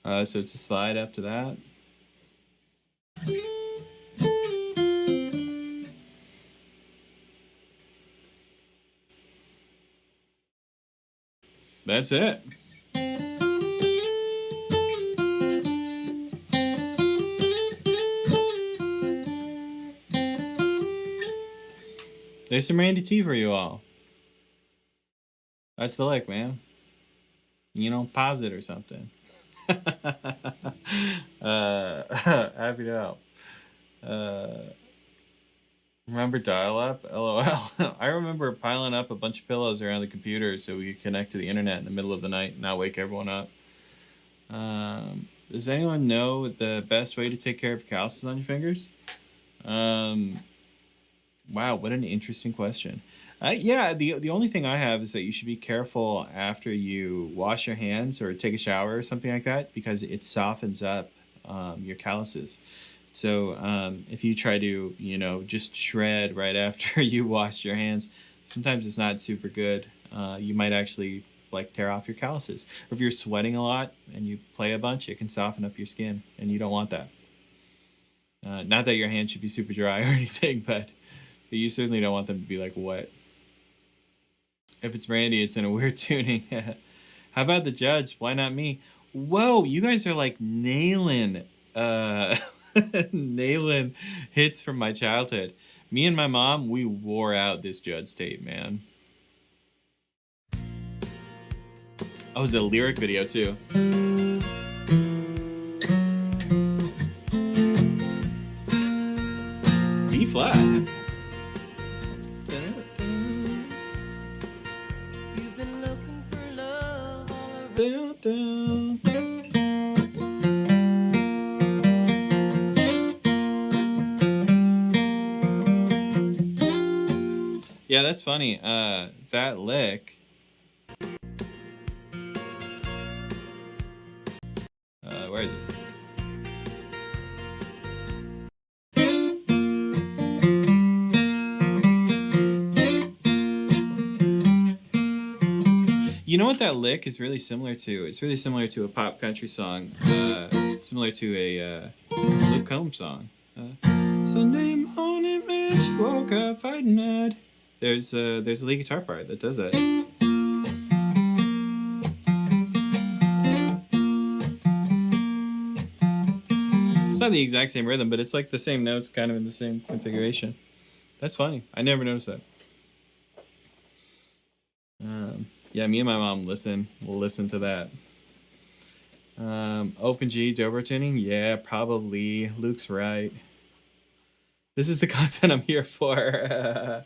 So it's a slide after that. That's it. There's some Randy T for you all. That's the lick, man. You know, pause it or something. Happy to help. Remember dial-up? LOL. I remember piling up a bunch of pillows around the computer so we could connect to the internet in the middle of the night and not wake everyone up. Does anyone know the best way to take care of calluses on your fingers? Wow, what an interesting question. Yeah, the only thing I have is that you should be careful after you wash your hands or take a shower or something like that, because it softens up your calluses. So if you try to, you know, just shred right after you wash your hands, sometimes it's not super good. You might actually like tear off your calluses. Or if you're sweating a lot and you play a bunch, it can soften up your skin, and you don't want that. Not that your hands should be super dry or anything, but you certainly don't want them to be like wet. If it's Randy, it's in a weird tuning. How about the judge? Why not me? Whoa, you guys are like nailing nailing hits from my childhood. Me and my mom, we wore out this Judd's tape, man. Oh, it was a lyric video too. B flat. You've been looking for love all around. Down, down. Yeah, that's funny. That lick. Where is it? You know what that lick is really similar to? It's really similar to a pop country song, similar to a Luke Combs song. Sunday morning, man, she woke up fighting mad. There's a lead guitar part that does that. It's not the exact same rhythm, but it's like the same notes, kind of in the same configuration. That's funny. I never noticed that. Yeah, me and my mom we'll listen to that. Open G, dobro tuning? Yeah, probably. Luke's right. This is the content I'm here for.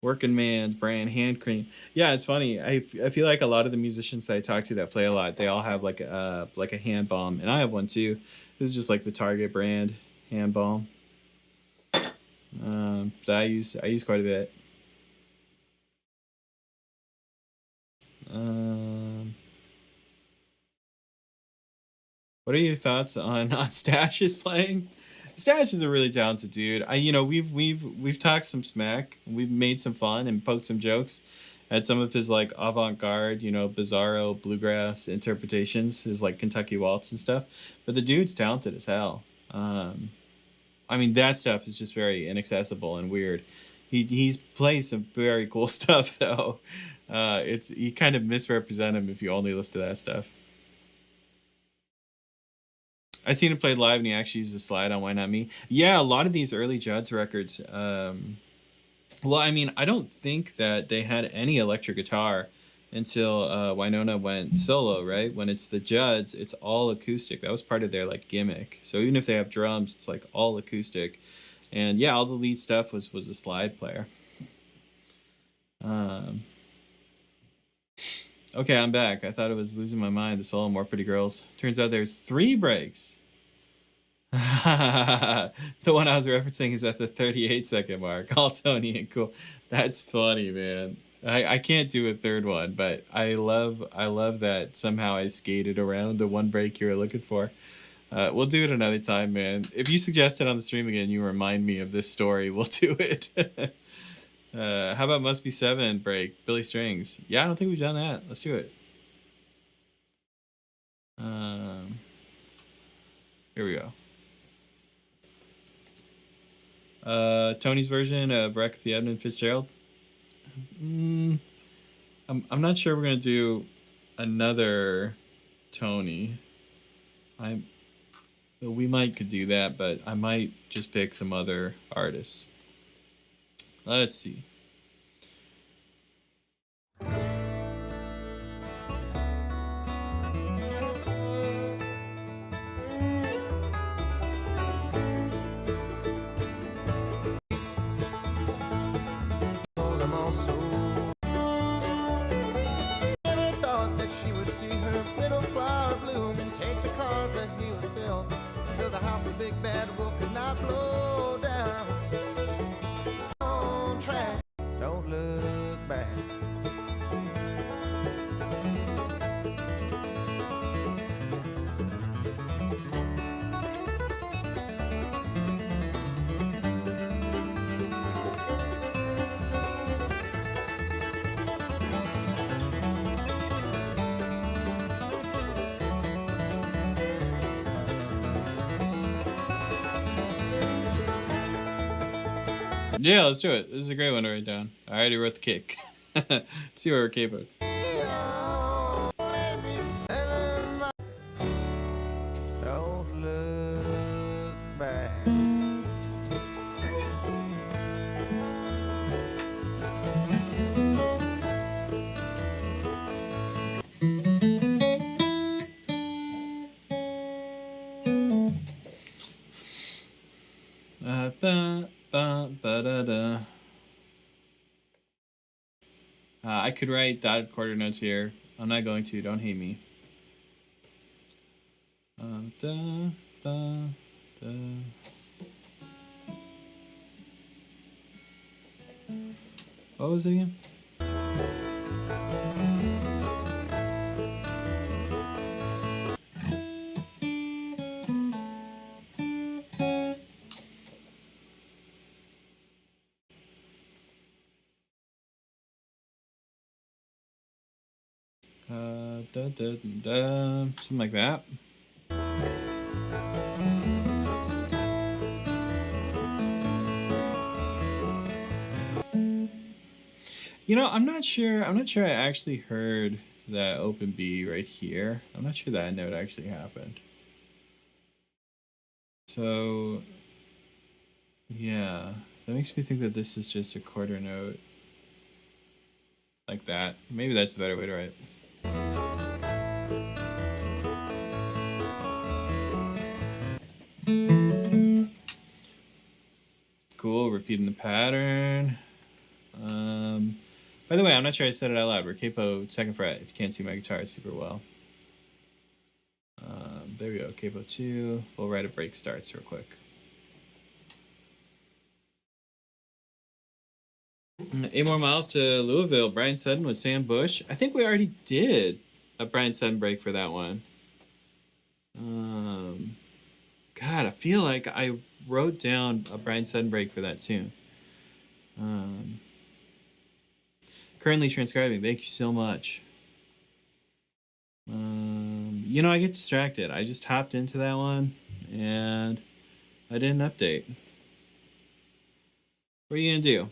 Working man's brand hand cream. Yeah, it's funny. I feel like a lot of the musicians that I talk to that play a lot, they all have like a hand balm, and I have one too. This is just like the Target brand hand balm that I use quite a bit. What are your thoughts on Stash's playing? Stash is a really talented dude. We've talked some smack, we've made some fun and poked some jokes at some of his like avant-garde, bizarro bluegrass interpretations, his like Kentucky waltz and stuff. But the dude's talented as hell. That stuff is just very inaccessible and weird. He's plays some very cool stuff though. You kind of misrepresent him if you only listen to that stuff. I seen him play live, and he actually used a slide on Why Not Me. Yeah, a lot of these early Judds records. I don't think that they had any electric guitar until Wynonna went solo, right? When it's the Judds, it's all acoustic. That was part of their like gimmick. So even if they have drums, it's like all acoustic. And yeah, all the lead stuff was a slide player. Okay, I'm back. I thought I was losing my mind. The solo More Pretty Girls. Turns out there's 3 breaks. The one I was referencing is at the 38-second mark. All Tony and cool. That's funny, man. I can't do a third one, but I love that somehow I skated around the one break you were looking for. We'll do it another time, man. If you suggest it on the stream again, you remind me of this story. We'll do it. How about Must Be 7 break? Billy Strings. Yeah, I don't think we've done that. Let's do it. Here we go. Tony's version of Wreck of the Edmund Fitzgerald. I'm not sure we're gonna do another Tony. We could do that, but I might just pick some other artists. Let's see. Yeah, let's do it. This is a great one to write down. I already wrote the kick. Let's see where we're capable. Don't look back. I could write dotted quarter notes here. I'm not going to. Don't hate me. What was it again? Something like that. You know, I'm not sure I actually heard that open B right here. I'm not sure that note actually happened. So, yeah, that makes me think that this is just a quarter note. Like that. Maybe that's the better way to write. Cool, repeating the pattern. By the way, I'm not sure I said it out loud. We're capo 2nd fret, if you can't see my guitar super well. There we go, capo 2. We'll write a break starts real quick. 8 more miles to Louisville. Brian Sutton with Sam Bush. I think we already did a Brian Sutton break for that one. God, I feel like I wrote down a Brian Sutton break for that tune. Currently transcribing. Thank you so much. You know, I get distracted. I just hopped into that one and I didn't update. What are you gonna do?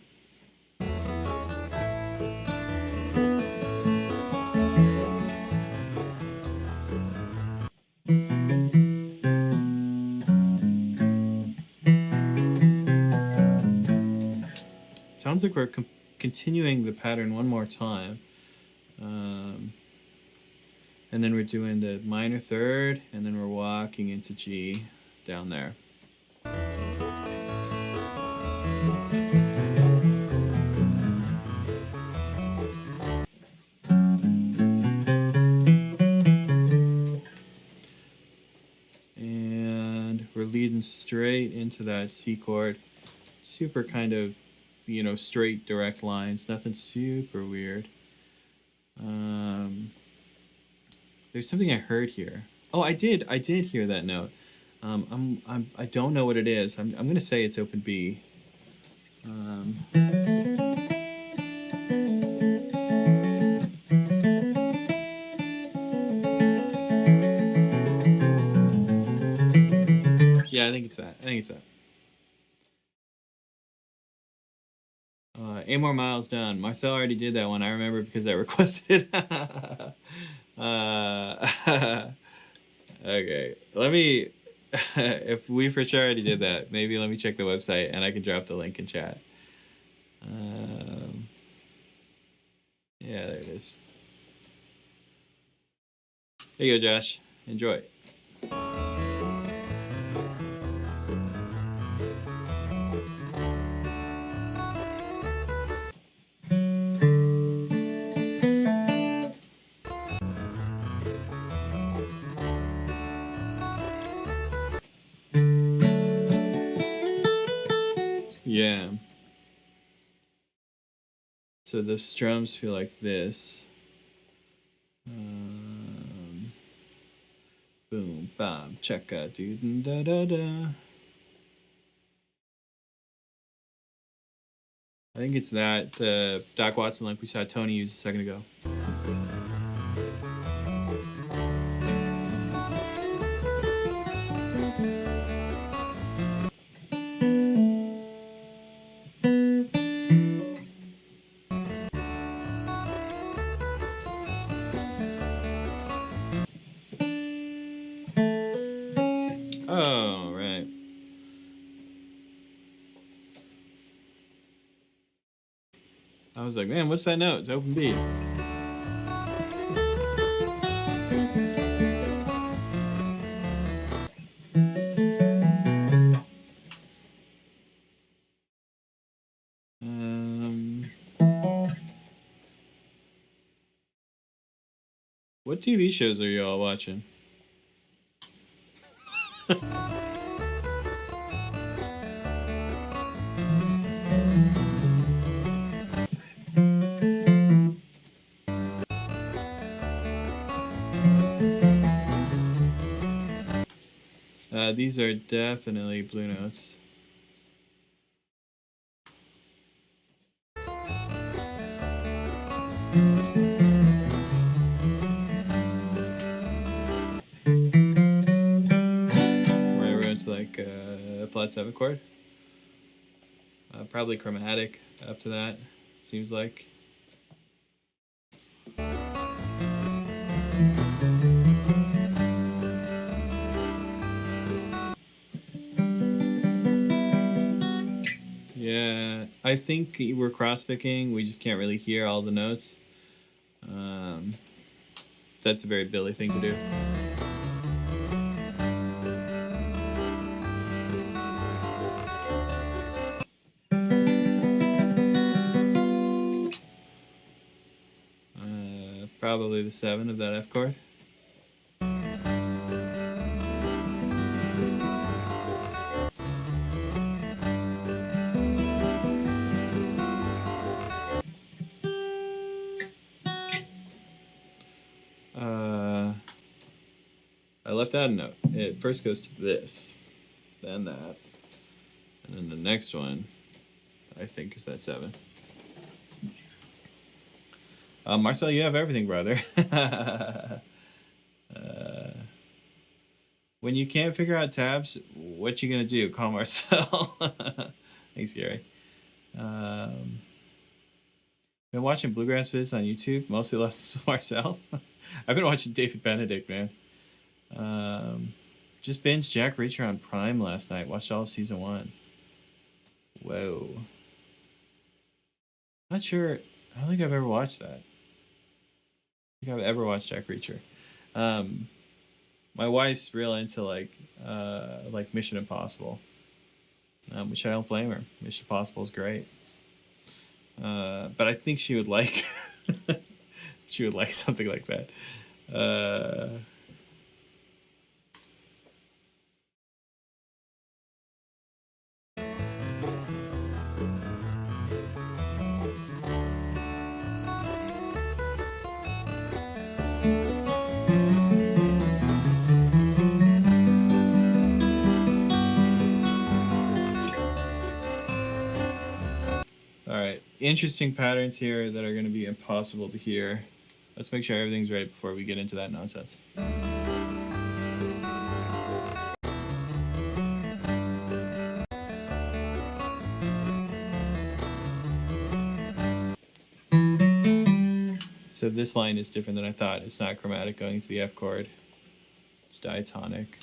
Sounds like we're continuing the pattern one more time. And then we're doing the minor 3rd, and then we're walking into G down there. leading straight into that C chord. Super kind of, you know, straight direct lines, nothing super weird. There's something I heard here. Oh, I did hear that note. I don't know what it is. I'm gonna say it's open B. Yeah, I think it's that. 8 more miles down. Marcel already did that one. I remember because I requested it. Okay, let me. If we for sure already did that, maybe let me check the website and I can drop the link in chat. Yeah, there it is. There you go, Josh. Enjoy. Yeah. So the strums feel like this. Boom, bam, checka, doo da da da. I think it's that Doc Watson like we saw Tony use a second ago. Oh, right. I was like, man, what's that note? It's open B. What TV shows are y'all watching? These are definitely blue notes. Where I wrote to like a flat 7 chord. Probably chromatic up to that, seems like. Yeah, I think we're cross-picking. We just can't really hear all the notes. That's a very Billy thing to do. Probably the 7 of that F chord. I left out a note. It first goes to this, then that, and then the next one, I think, is that 7. Marcel, you have everything, brother. When you can't figure out tabs, what you gonna do? Call Marcel. Thanks, Gary. Been watching Bluegrass vids on YouTube, mostly lessons with Marcel. I've been watching David Benedict, man. Just binged Jack Reacher on Prime last night. Watched all of season 1. Whoa. Not sure. I don't think I've ever watched that. I don't think I've ever watched Jack Reacher. My wife's real into like Mission Impossible, which I don't blame her. Mission Impossible is great. But I think she would like something like that. Alright, interesting patterns here that are going to be impossible to hear. Let's make sure everything's right before we get into that nonsense. So this line is different than I thought. It's not chromatic going to the F chord. It's diatonic.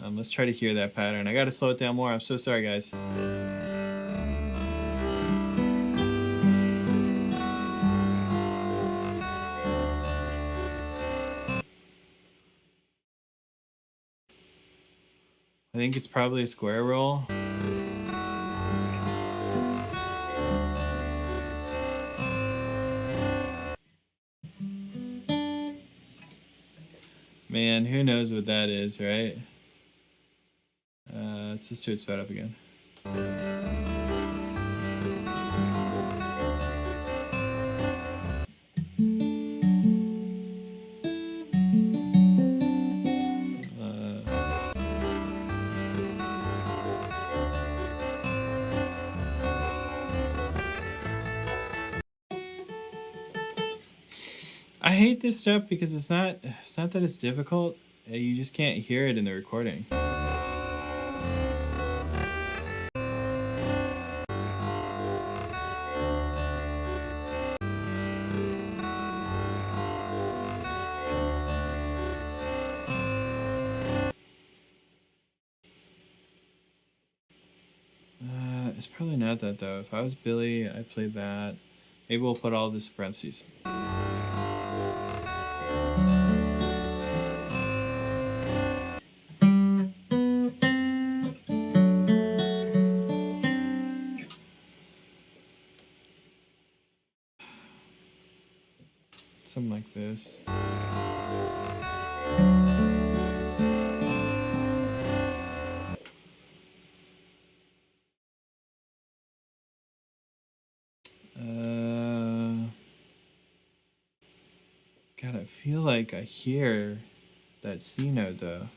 Let's try to hear that pattern. I gotta slow it down more. I'm so sorry, guys. I think it's probably a square roll. Man, who knows what that is, right? Let's just do it sped up again. I hate this stuff because it's not that it's difficult. You just can't hear it in the recording. It's probably not that though. If I was Billy, I'd play that. Maybe we'll put all this in parentheses. Something like this. God, I feel like I hear that C note though.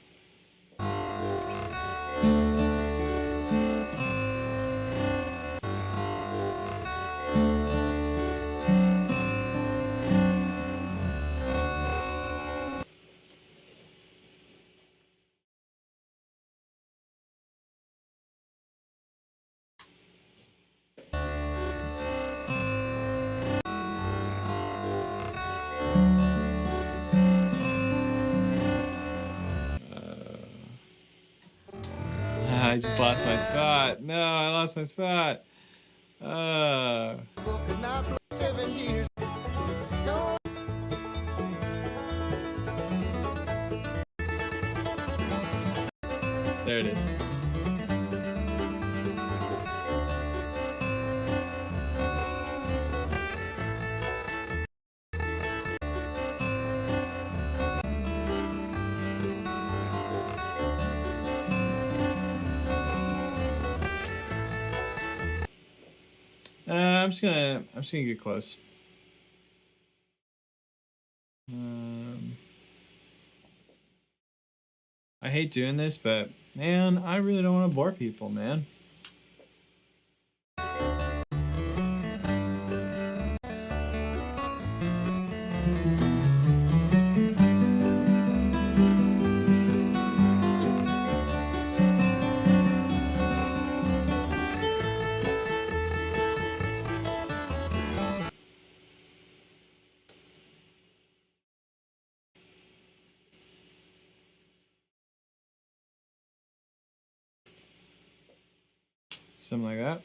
I just lost my spot. No, I lost my spot. There it is. I'm just gonna get close. I hate doing this, but man, I really don't want to bore people, man. Something like that.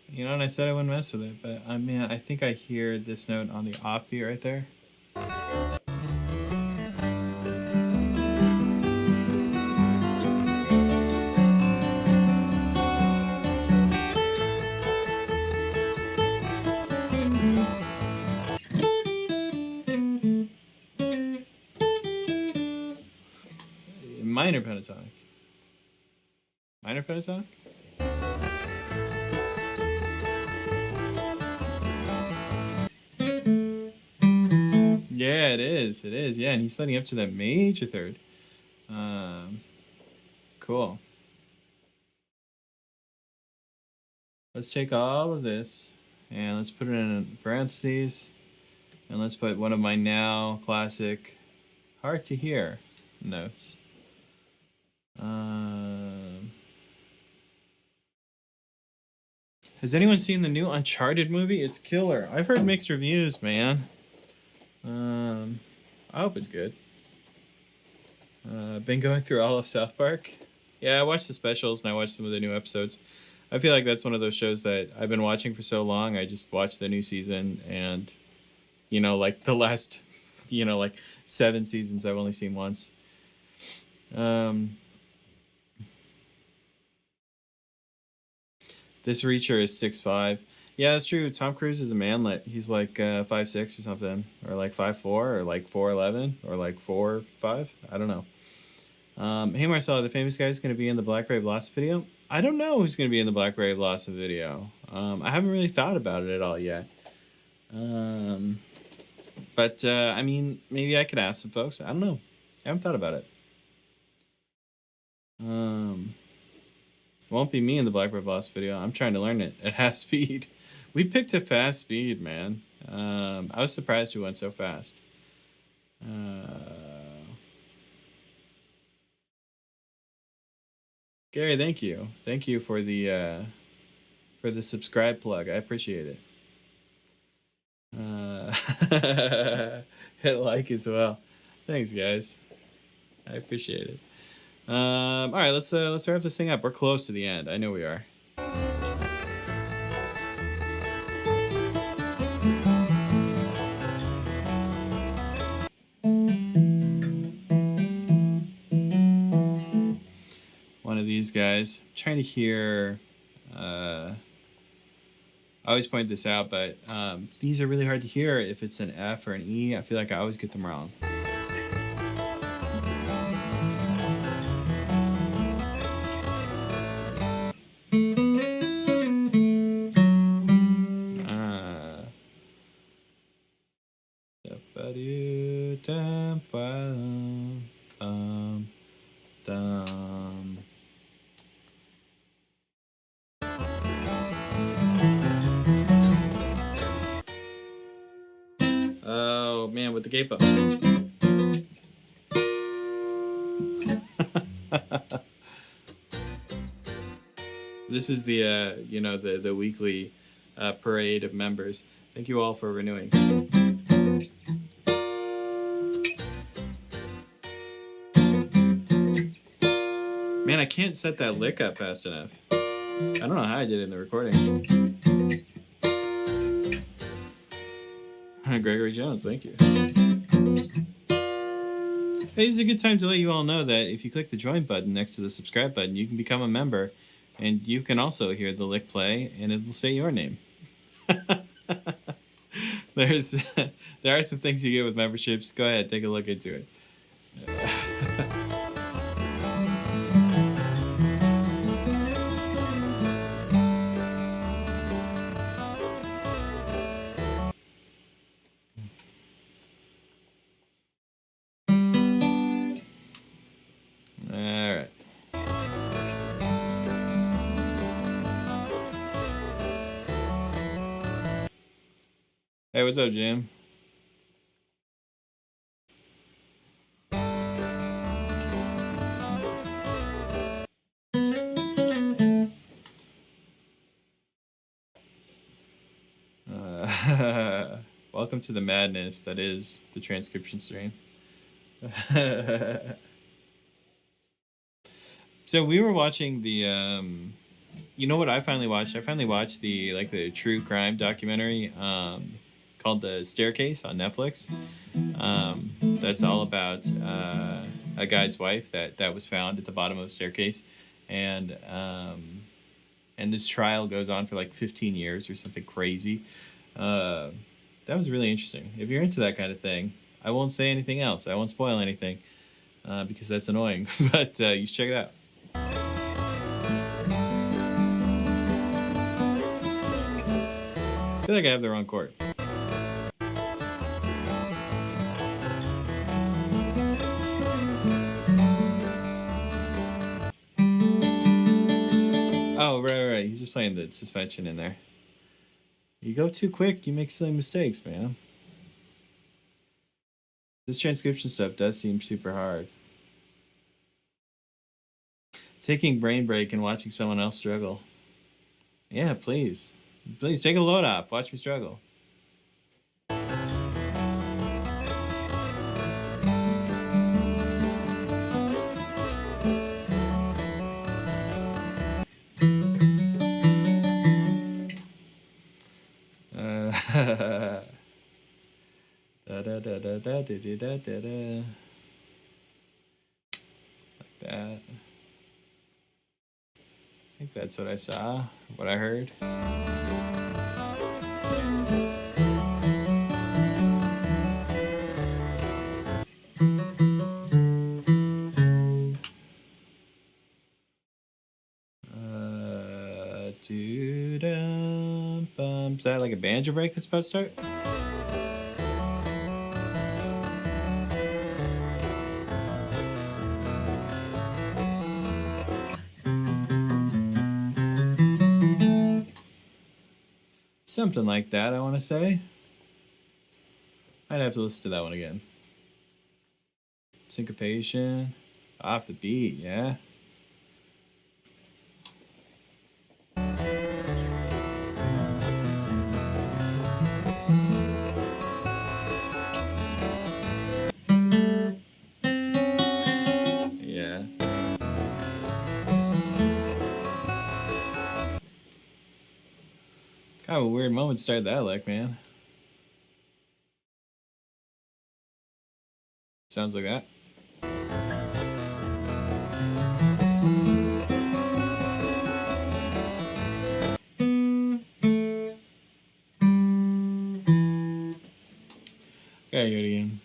You know, and I said I wouldn't mess with it, but I mean, I think I hear this note on the offbeat right there. Minor pentatonic. Minor pentatonic? Yeah, it is. It is. Yeah, and he's setting up to that major third. Cool. Let's take all of this and let's put it in parentheses, and let's put one of my now classic hard to hear notes. Has anyone seen the new Uncharted movie? It's killer. I've heard mixed reviews, man. I hope it's good. Been going through all of South Park. Yeah, I watched the specials and I watched some of the new episodes. I feel like that's one of those shows that I've been watching for so long. I just watched the new season, and like the last, like 7 seasons I've only seen once. This Reacher is 6'5". Yeah, that's true. Tom Cruise is a manlet. He's like 5'6" or something, or like 5'4", or like 4'11", or like 4'5". I don't know. Hey Marcelo, the famous guy is going to be in the Blackberry Blossom video. I don't know who's going to be in the Blackberry Blossom video. I haven't really thought about it at all yet. But I mean, maybe I could ask some folks. I don't know. I haven't thought about it. Won't be me in the Blackberry Blossom video. I'm trying to learn it at half speed. We picked a fast speed, man. I was surprised we went so fast. Gary, thank you. Thank you for the subscribe plug. I appreciate it. Hit like as well. Thanks, guys. I appreciate it. All right, let's wrap this thing up. We're close to the end. I know we are. One of these guys. I'm trying to hear. I always point this out, but these are really hard to hear if it's an F or an E. I feel like I always get them wrong. Oh man, with the gate up. This is the the weekly parade of members. Thank you all for renewing. Man, I can't set that lick up fast enough. I don't know how I did it in the recording. Gregory Jones, thank you. Hey, this is a good time to let you all know that if you click the join button next to the subscribe button, you can become a member, and you can also hear the lick play, and it will say your name. There are some things you get with memberships. Go ahead, take a look into it. Hey, what's up, Jim? Welcome to the madness that is the transcription stream. So we were watching the you know what I finally watched? I finally watched the true crime documentary called The Staircase on Netflix. That's all about a guy's wife that was found at the bottom of a staircase, and this trial goes on for like 15 years or something crazy. That was really interesting. If you're into that kind of thing, I won't say anything else. I won't spoil anything because that's annoying. But you should check it out. I feel like I have the wrong chord. Oh, right. He's just playing the suspension in there. You go too quick, you make silly mistakes, man. This transcription stuff does seem super hard. Taking brain break and watching someone else struggle. Yeah, please. Please take a load off. Watch me struggle. Like that. I think that's what I saw, what I heard. Is that like a banjo break that's about to start? Something like that, I want to say. I'd have to listen to that one again. Syncopation. Off the beat, yeah. Yeah. Kind of a weird moment to start that like, man. Sounds like that. Okay, hear it again.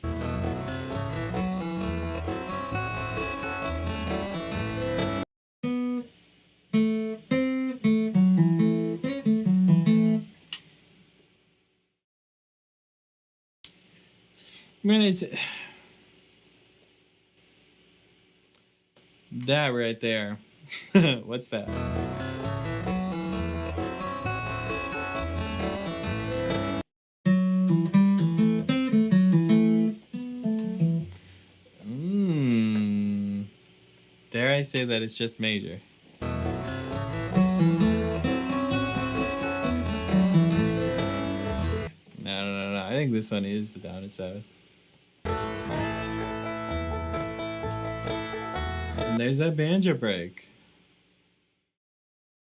Man, it's that right there. What's that? Dare I say that it's just major? No. I think this one is the down at 7th. And there's that banjo break.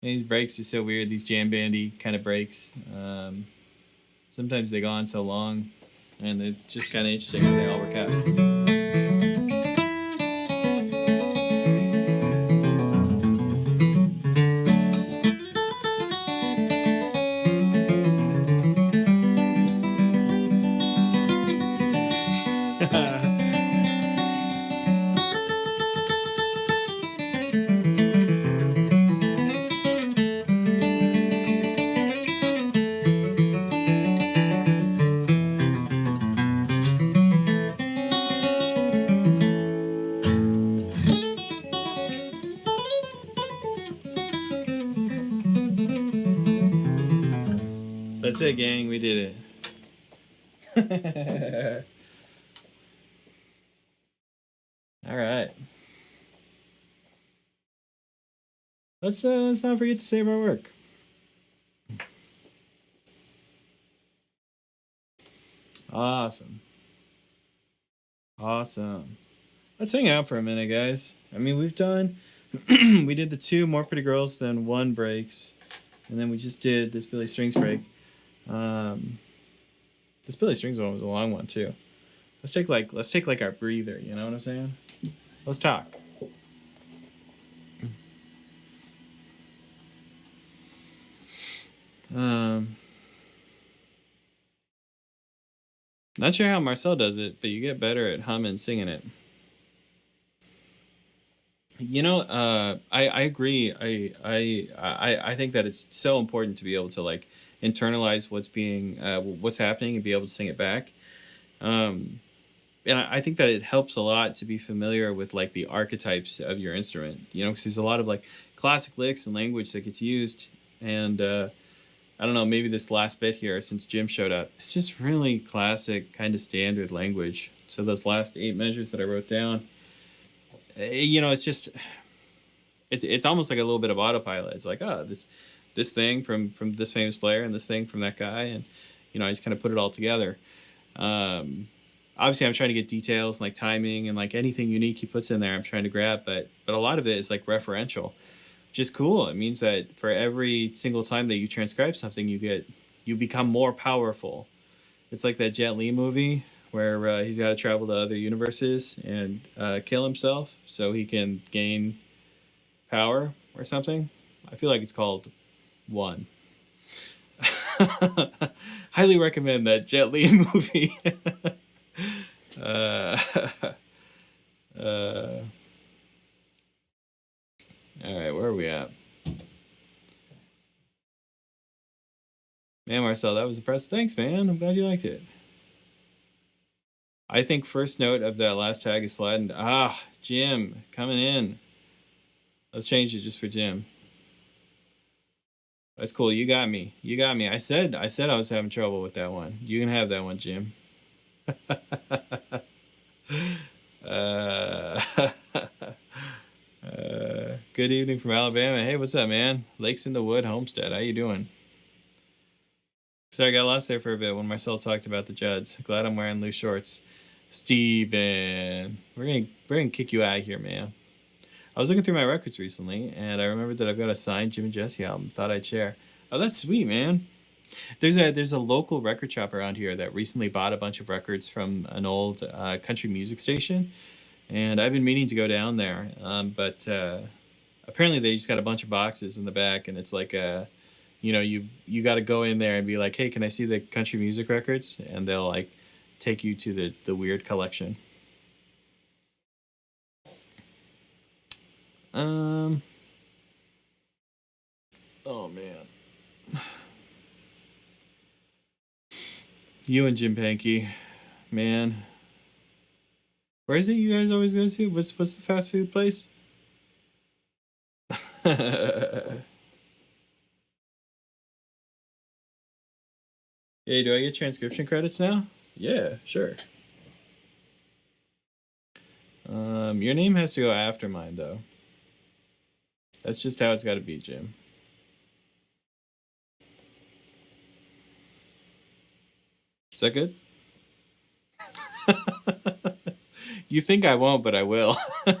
And these breaks are so weird, these jam bandy kind of breaks. Sometimes they go on so long, and they're just kind of interesting when they all work out. That's it, gang. We did it. All right. Let's not forget to save our work. Awesome. Let's hang out for a minute, guys. I mean, we've done we did the 2 More Pretty Girls Than One breaks, and then we just did this Billy Strings break. This Billy Strings one was a long one too. Let's take like our breather, you know what I'm saying? Let's talk. Not sure how Marcel does it, but you get better at humming and singing it. You know, I agree. I think that it's so important to be able to like internalize what's happening and be able to sing it back. And and I think that it helps a lot to be familiar with like the archetypes of your instrument, you know, because there's a lot of like classic licks and language that gets used. And I don't know, maybe this last bit here, since Jim showed up, it's just really classic kind of standard language. So those last 8 measures that I wrote down, you know, it's just, it's almost like a little bit of autopilot. It's like, oh, this thing from this famous player and this thing from that guy, and you know, I just kind of put it all together. Obviously I'm trying to get details like timing and like anything unique he puts in there I'm trying to grab, but a lot of it is like referential, which is cool. It means that for every single time that you transcribe something, you become more powerful. It's like that Jet Li movie where he's got to travel to other universes and kill himself so he can gain power or something. I feel like it's called One. Highly recommend that Jet Li movie. All right, where are we at? Man, Marcel, that was impressive. Thanks, man. I'm glad you liked it. I think first note of that last tag is flattened. Ah, Jim, coming in. Let's change it just for Jim. That's cool. You got me. You got me. I said I was having trouble with that one. You can have that one, Jim. Good evening from Alabama. Hey, what's up, man? Lakes in the Wood, Homestead. How you doing? Sorry, I got lost there for a bit when Marcel talked about the Judds. Glad I'm wearing loose shorts. Steven, we're gonna kick you out of here, man. I was looking through my records recently, and I remembered that I've got a signed Jim and Jesse album. Thought I'd share. Oh, that's sweet, man. There's a local record shop around here that recently bought a bunch of records from an old country music station, and I've been meaning to go down there, but apparently they just got a bunch of boxes in the back, and it's like you know, you got to go in there and be like, hey, can I see the country music records? And they'll like take you to the weird collection. Oh man. You and Jim Pankey, man. Where is it you guys always go to? What's the fast food place? Hey, do I get transcription credits now? Yeah, sure. Your name has to go after mine, though. That's just how it's got to be, Jim. Is that good? You think I won't, but I will. I'll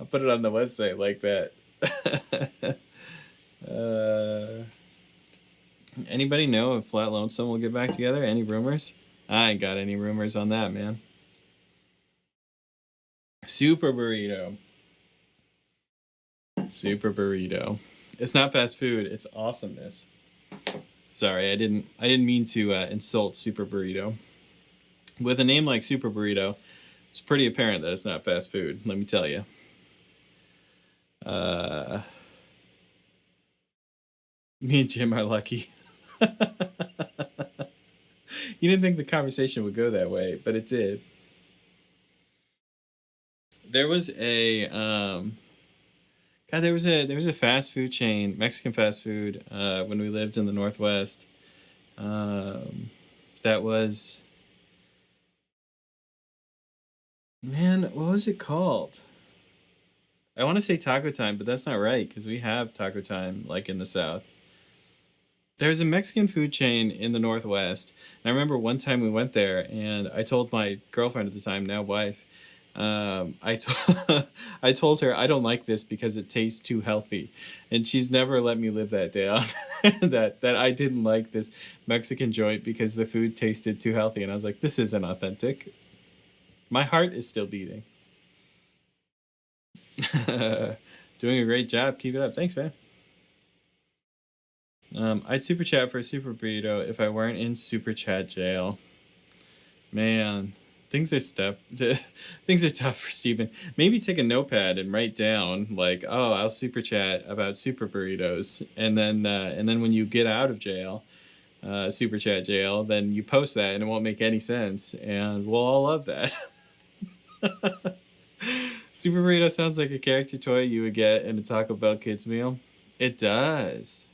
put it on the website like that. Anybody know if Flat Lonesome will get back together? Any rumors? I ain't got any rumors on that, man. Super burrito. Super burrito. It's not fast food. It's awesomeness. Sorry, I didn't mean to insult Super Burrito. With a name like Super Burrito, it's pretty apparent that it's not fast food. Let me tell you. Me and Jim are lucky. You didn't think the conversation would go that way, but it did. There was a there was a fast food chain, Mexican fast food, when we lived in the Northwest. That was, man, what was it called? I want to say Taco Time, but that's not right because we have Taco Time like in the South. There's a Mexican food chain in the Northwest. And I remember one time we went there and I told my girlfriend at the time, now wife, I told her I don't like this because it tastes too healthy. And she's never let me live that down. that I didn't like this Mexican joint because the food tasted too healthy. And I was like, this isn't authentic. My heart is still beating. Doing a great job. Keep it up. Thanks, man. I'd super chat for a super burrito if I weren't in super chat jail. Man, things are tough for Steven. Maybe take a notepad and write down like, oh, I'll super chat about super burritos, and then when you get out of jail, Super Chat jail, then you post that and it won't make any sense, and we'll all love that. Super Burrito sounds like a character toy you would get in a Taco Bell kids meal. It does.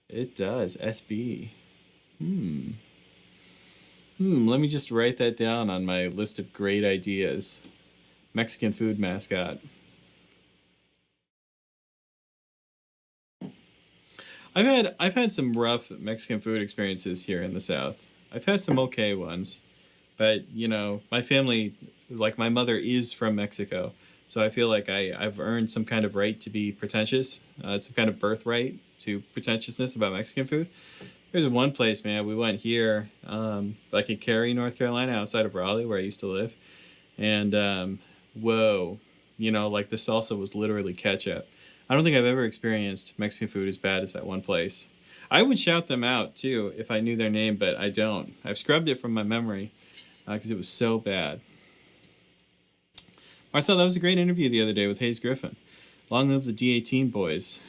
It does. SB. Let me just write that down on my list of great ideas. Mexican food mascot. I've had some rough Mexican food experiences here in the South. I've had some okay ones, but you know, my family, like my mother, is from Mexico, so I feel like I've earned some kind of right to be pretentious. It's some kind of birthright to pretentiousness about Mexican food. There's one place, man. We went here, like in Cary, North Carolina, outside of Raleigh, where I used to live, and whoa, you know, like the salsa was literally ketchup. I don't think I've ever experienced Mexican food as bad as that one place. I would shout them out, too, if I knew their name, but I don't. I've scrubbed it from my memory because it was so bad. Marcel, that was a great interview the other day with Hayes Griffin. Long live the D18 boys.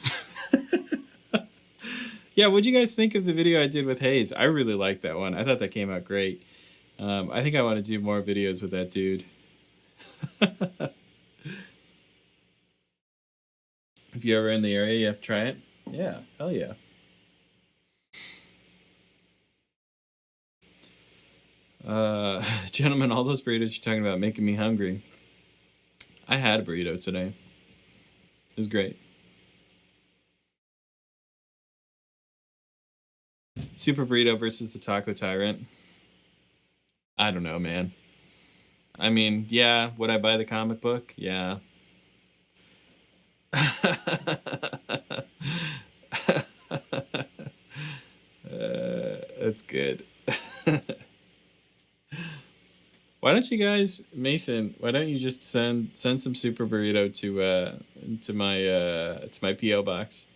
Yeah, what'd you guys think of the video I did with Hayes? I really liked that one. I thought that came out great. I think I want to do more videos with that dude. If you're ever in the area, you have to try it. Yeah, hell yeah. Gentlemen, all those burritos you're talking about making me hungry. I had a burrito today. It was great. Super Burrito versus the Taco Tyrant. I don't know, man. I mean, yeah, would I buy the comic book? Yeah. That's good. Why don't you guys, Mason? Why don't you just send some Super Burrito to my PO box?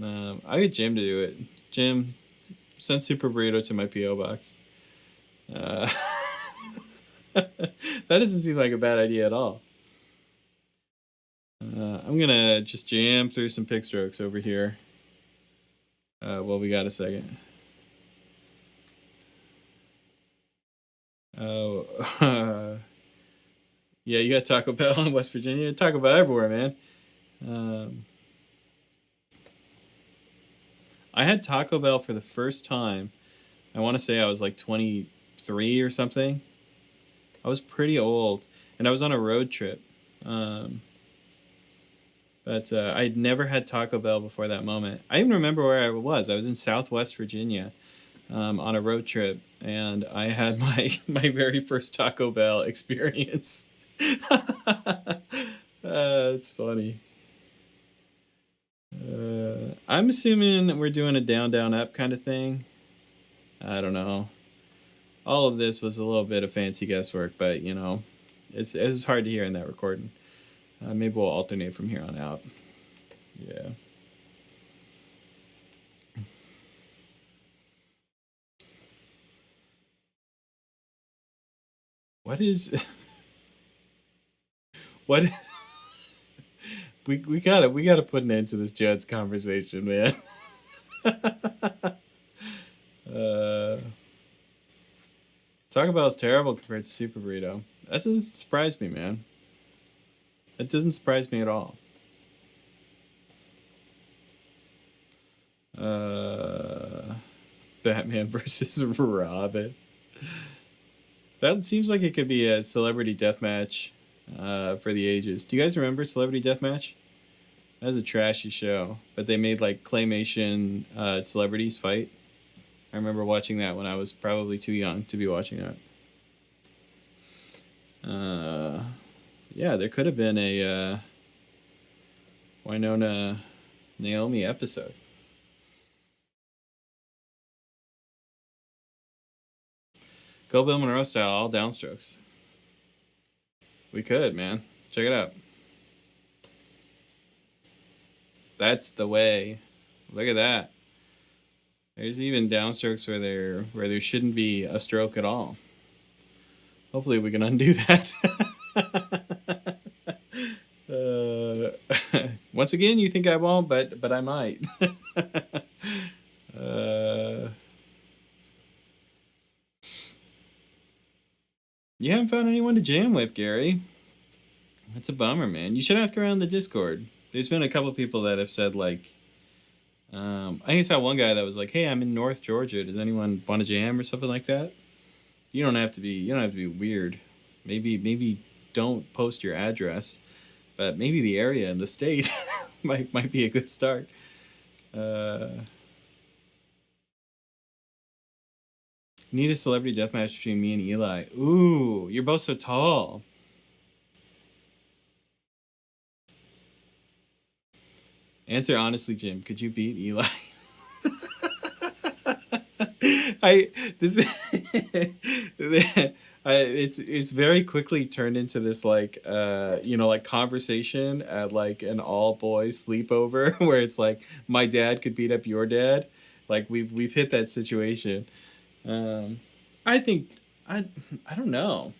I get Jim to do it. Jim, send Super Burrito to my PO box. That doesn't seem like a bad idea at all. I'm gonna just jam through some pick strokes over here. Well, we got a second. Oh, yeah, you got Taco Bell in West Virginia. Taco Bell everywhere, man. I had Taco Bell for the first time. I want to say I was like 23 or something. I was pretty old, and I was on a road trip. But I'd never had Taco Bell before that moment. I even remember where I was. I was in Southwest Virginia on a road trip, and I had my very first Taco Bell experience. It's funny. I'm assuming we're doing a down, down, up kind of thing. I don't know. All of this was a little bit of fancy guesswork, but, you know, it was hard to hear in that recording. Maybe we'll alternate from here on out. Yeah. What is... what is... we gotta put an end to this Judd's conversation, man. Taco Bell is terrible compared to Super Burrito. That doesn't surprise me, man. It doesn't surprise me at all. Batman versus Robin. That seems like it could be a celebrity deathmatch for the ages. Do you guys remember Celebrity Deathmatch? That was a trashy show, but they made like claymation celebrities fight. I remember watching that when I was probably too young to be watching that. Yeah, there could have been a Winona Naomi episode. Go Bill Monroe style, all downstrokes. We could, man. Check it out. That's the way. Look at that. There's even downstrokes where there shouldn't be a stroke at all. Hopefully we can undo that. Once again, you think I won't, but I might. You haven't found anyone to jam with, Gary. That's a bummer, man. You should ask around the Discord. There's been a couple people that have said like, I think I saw one guy that was like, "Hey, I'm in North Georgia. Does anyone want to jam or something like that?" You don't have to be weird. Maybe don't post your address, but maybe the area and the state might be a good start. Need a celebrity deathmatch between me and Eli. Ooh, you're both so tall. Answer honestly, Jim. Could you beat Eli? It's very quickly turned into this like like conversation at like an all boys sleepover where it's like my dad could beat up your dad. Like we've hit that situation. I think I don't know.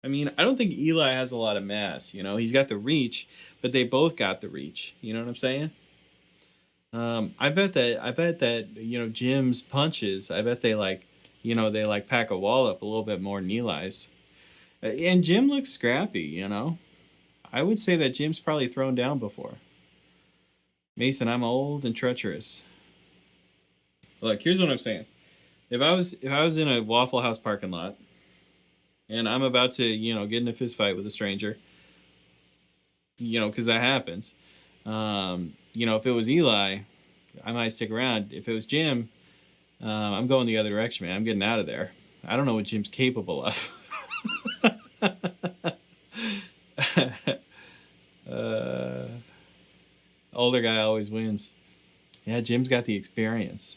I mean, I don't think Eli has a lot of mass. You know, he's got the reach, but they both got the reach. You know what I'm saying? I bet that Jim's punches. I bet they like, they like pack a wall up a little bit more than Eli's. And Jim looks scrappy. You know, I would say that Jim's probably thrown down before. Mason, I'm old and treacherous. Look, here's what I'm saying. If I was in a Waffle House parking lot, and I'm about to get in a fist fight with a stranger, because that happens. If it was Eli, I might stick around. If it was Jim, I'm going the other direction, man. I'm getting out of there. I don't know what Jim's capable of. Older guy always wins. Yeah, Jim's got the experience.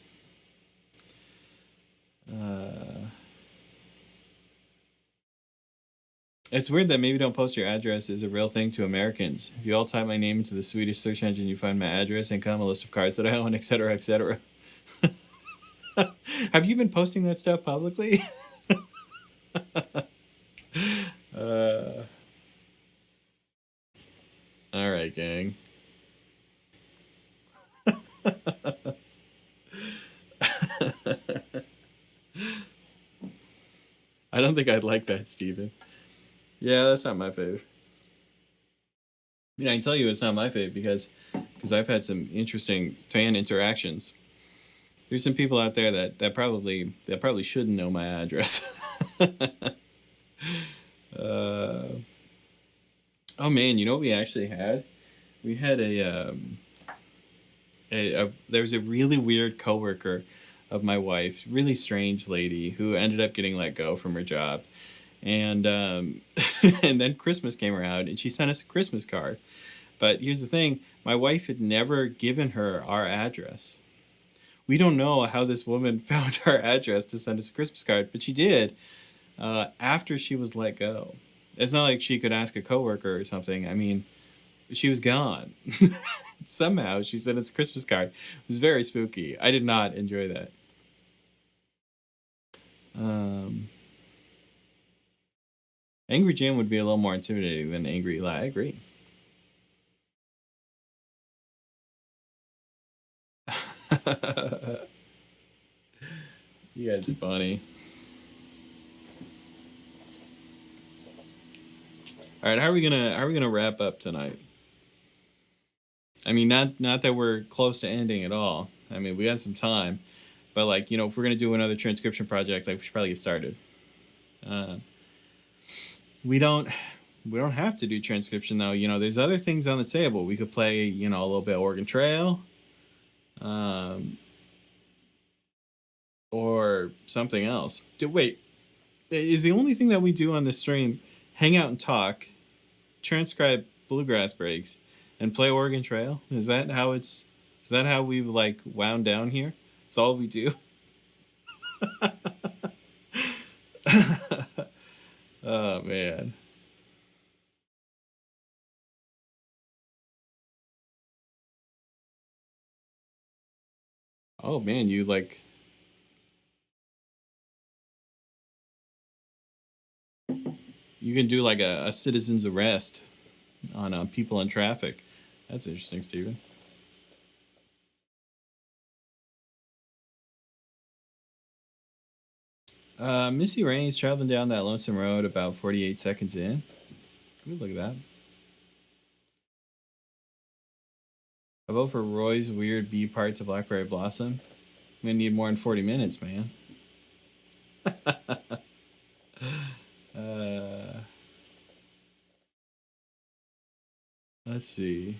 It's weird that maybe don't post your address is a real thing to Americans. If you all type my name into the Swedish search engine, you find my address and come a list of cars that I own, etc., etc. Have you been posting that stuff publicly? All right, gang. I don't think I'd like that, Steven. Yeah, that's not my fave. I mean, I can tell you it's not my fave because I've had some interesting fan interactions. There's some people out there that probably shouldn't know my address. Oh man, you know what we actually had? We had there was a really weird coworker of my wife, really strange lady who ended up getting let go from her job. And and then Christmas came around and she sent us a Christmas card. But here's the thing, my wife had never given her our address. We don't know how this woman found our address to send us a Christmas card, but she did after she was let go. It's not like she could ask a coworker or something. I mean, she was gone. Somehow she sent us a Christmas card. It was very spooky. I did not enjoy that. Angry Jim would be a little more intimidating than Angry Eli. I agree. You guys are funny. All right, how are we gonna wrap up tonight? I mean, not that we're close to ending at all. I mean, we got some time, but like if we're gonna do another transcription project, like we should probably get started. We don't have to do transcription though. There's other things on the table. We could play a little bit of Oregon Trail, or something else. Wait, is the only thing that we do on this stream hang out and talk, transcribe Bluegrass breaks, and play Oregon Trail? Is that how we've like wound down here? That's all we do. Oh man. Oh man, you can do like a citizen's arrest on people in traffic. That's interesting, Steven. Missy Rain's traveling down that lonesome road about 48 seconds in. Ooh, look at that. I vote for Roy's weird B part to Blackberry Blossom. I'm gonna need more than 40 minutes, man. Let's see.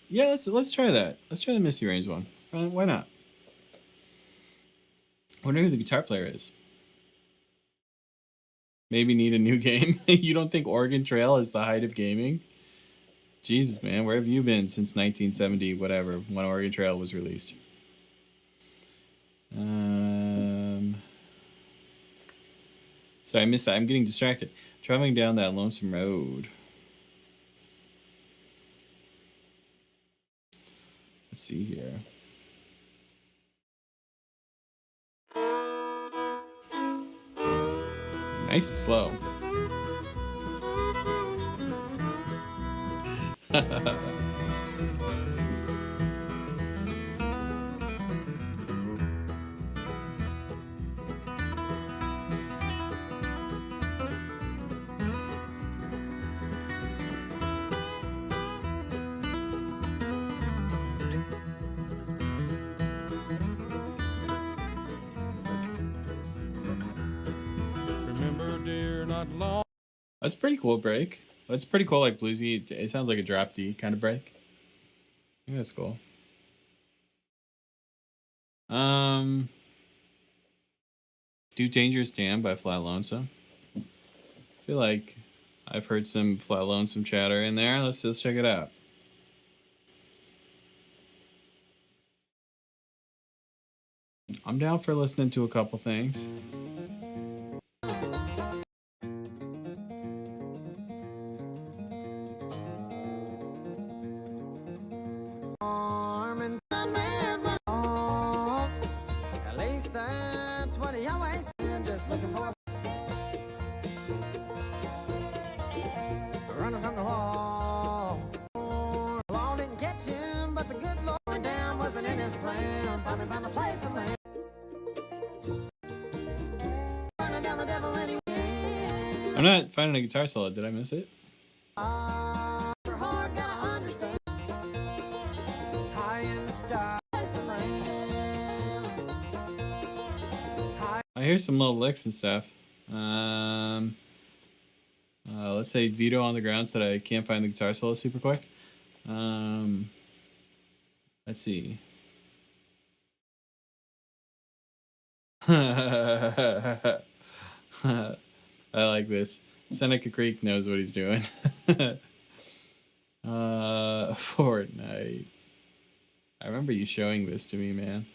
Yeah, let's try that. Let's try the Missy Rain's one. Why not? I wonder who the guitar player is. Maybe need a new game. You don't think Oregon Trail is the height of gaming? Jesus, man, where have you been since 1970, whatever, when Oregon Trail was released? So I missed that. I'm getting distracted. Traveling down that lonesome road. Let's see here. Nice and slow. Remember, dear, not long. That's a pretty cool break. That's pretty cool, like bluesy. It sounds like a drop D kind of break. I think that's cool. Do Dangerous Jam by Flat Lonesome. I feel like I've heard some Flat Lonesome chatter in there. Let's check it out. I'm down for listening to a couple things. At least that's what he always did, just looking for running from the law. Law didn't catch him, but the good Lord damn wasn't in his plan. Finally found a place to land. Running down the devil anyway. I'm not finding a guitar solo. Did I miss it? Your heart gotta understand. High in the sky to land. I hear some little licks and stuff. Let's say Veto on the grounds that I can't find the guitar solo super quick. Let's see. I like this. Seneca Creek knows what he's doing. Fortnite. I remember you showing this to me, man.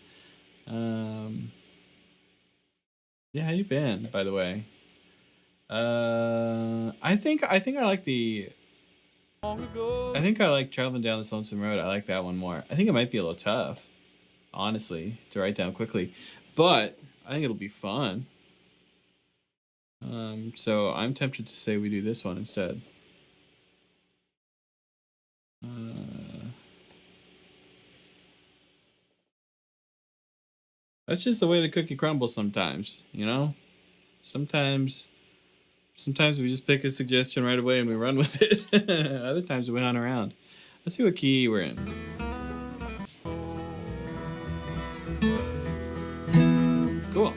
Yeah, how you been, by the way? I think I like the. I think I like Traveling Down This Lonesome Road. I like that one more. I think it might be a little tough, honestly, to write down quickly, but I think it'll be fun. So I'm tempted to say we do this one instead. That's just the way the cookie crumbles sometimes, you know? Sometimes we just pick a suggestion right away and we run with it. Other times we hunt around. Let's see what key we're in. Cool.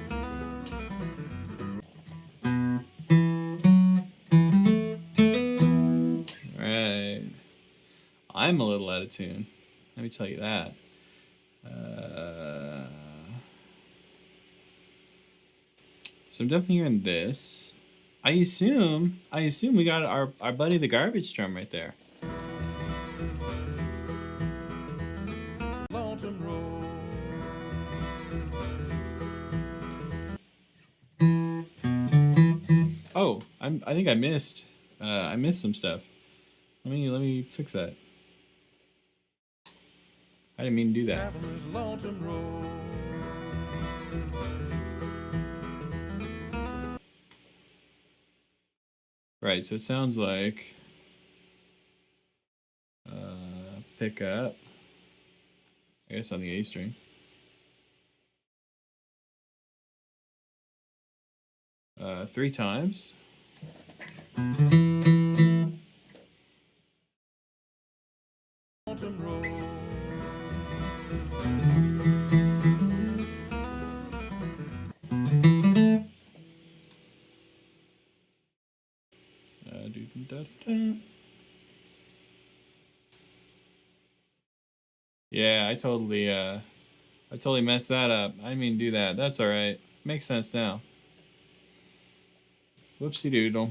Alright. I'm a little out of tune. Let me tell you that. So I'm definitely hearing this. I assume we got our buddy the garbage drum right there. Lonesome road. Oh, I think I missed some stuff. Let me fix that. I didn't mean to do that. Traveler's lonesome road. Right, so it sounds like pick up. I guess on the A string. Three times. Yeah, I totally messed that up. I didn't mean to do that. That's all right. Makes sense now. Whoopsie doodle.